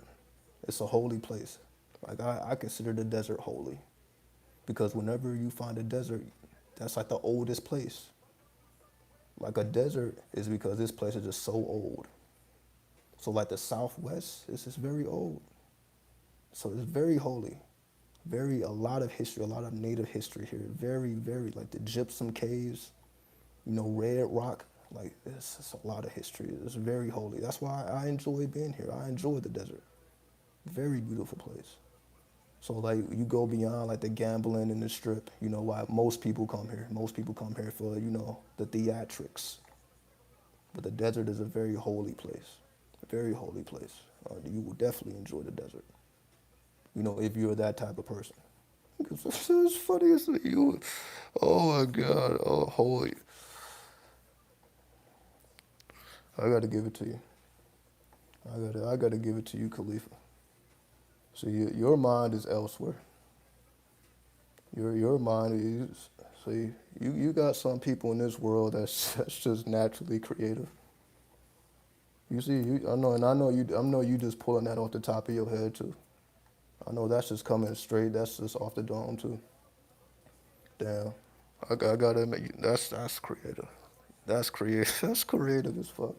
it's a holy place. Like I consider the desert holy, because whenever you find a desert, that's like the oldest place. Like a desert is because this place is just so old. So like the Southwest is just very old. So it's very holy. Very a lot of history, a lot of native history here. Very, very like the gypsum caves, red rock. Like it's a lot of history. It's very holy. That's why I enjoy being here. I enjoy the desert. Very beautiful place. So like you go beyond like the gambling and the strip, why most people come here. Most people come here for, the theatrics. But the desert is a very holy place. A very holy place. You will definitely enjoy the desert. If you're that type of person. It's funny as you. Oh my God. Oh, holy. I got to give it to you. I got to give it to you, Khalifa. See, your mind is elsewhere. Your mind is. See, you got some people in this world that's just naturally creative. You see, I know you just pulling that off the top of your head too. I know that's just coming straight. That's just off the dome too. Damn, I gotta admit, that's creative. That's creative. That's creative as fuck.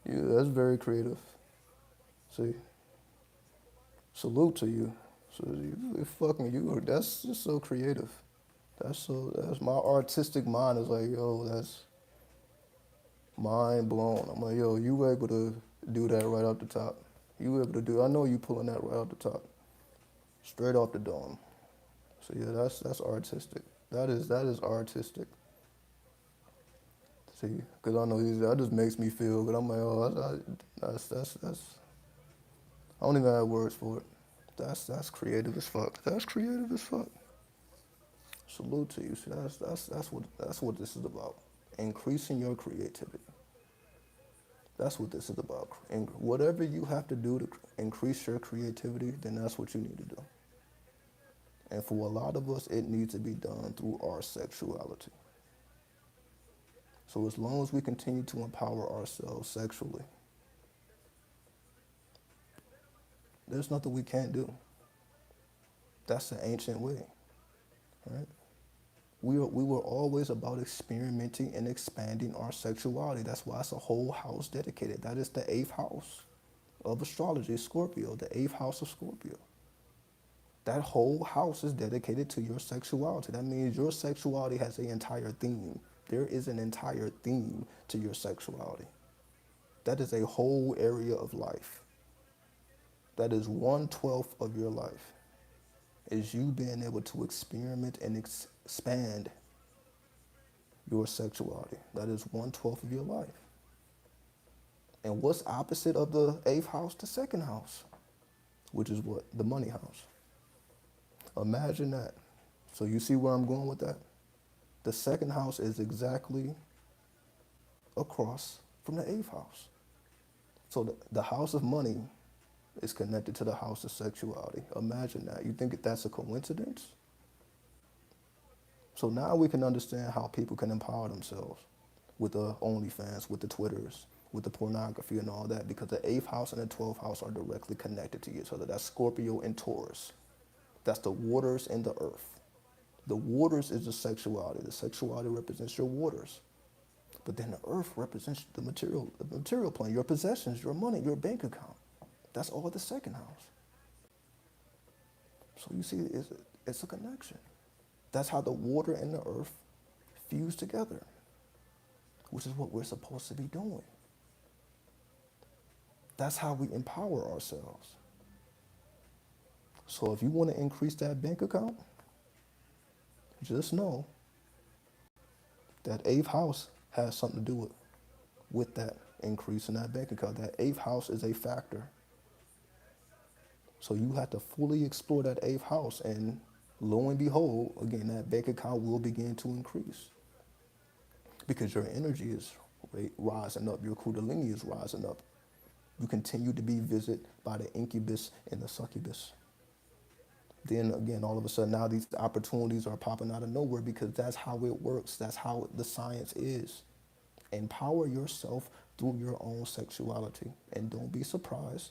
Yeah, that's very creative. See, salute to you. So you fucking you. That's just so creative. That's my artistic mind is like, yo, that's mind blown. I'm like, yo, you were able to do that right off the top. You were able to do. I know you pulling that right off the top, straight off the dome. So yeah, that's artistic. That is artistic. See, because I know that just makes me feel good. I'm like, oh, that's. I don't even have words for it. That's creative as fuck. That's creative as fuck. Salute to you. See, that's what this is about. Increasing your creativity. That's what this is about. And whatever you have to do to increase your creativity, then that's what you need to do. And for a lot of us, it needs to be done through our sexuality. So as long as we continue to empower ourselves sexually, there's nothing we can't do. That's the ancient way, right? We were always about experimenting and expanding our sexuality. That's why it's a whole house dedicated. That is the eighth house of astrology, Scorpio, the eighth house of Scorpio. That whole house is dedicated to your sexuality. That means your sexuality has an entire theme. There is an entire theme to your sexuality. That is a whole area of life. That is 1/12 of your life. Is you being able to experiment and expand your sexuality. That is 1/12 of your life. And what's opposite of the eighth house? The second house, which is what? The money house. Imagine that. So you see where I'm going with that? The second house is exactly across from the eighth house. So the house of money is connected to the house of sexuality. Imagine that. You think that's a coincidence? So now we can understand how people can empower themselves with the OnlyFans, with the Twitters, with the pornography and all that, because the eighth house and the 12th house are directly connected to each other. That's Scorpio and Taurus. That's the waters and the earth. The waters is the sexuality. The sexuality represents your waters. But then the earth represents the material plane, your possessions, your money, your bank account. That's all the second house. So you see, it's a connection. That's how the water and the earth fuse together, which is what we're supposed to be doing. That's how we empower ourselves. So if you want to increase that bank account, just know that eighth house has something to do with that increase in that bank account. That eighth house is a factor. So you have to fully explore that eighth house, and lo and behold, again, that bank account will begin to increase because your energy is rising up, your kundalini is rising up. You continue to be visited by the incubus and the succubus. Then again, all of a sudden, now these opportunities are popping out of nowhere because that's how it works. That's how the science is. Empower yourself through your own sexuality, and don't be surprised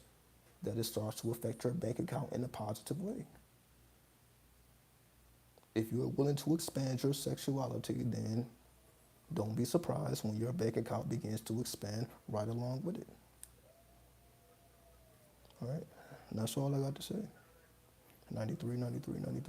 that it starts to affect your bank account in a positive way. If you're willing to expand your sexuality, then don't be surprised when your bank account begins to expand right along with it. All right? And that's all I got to say. 93, 93, 93.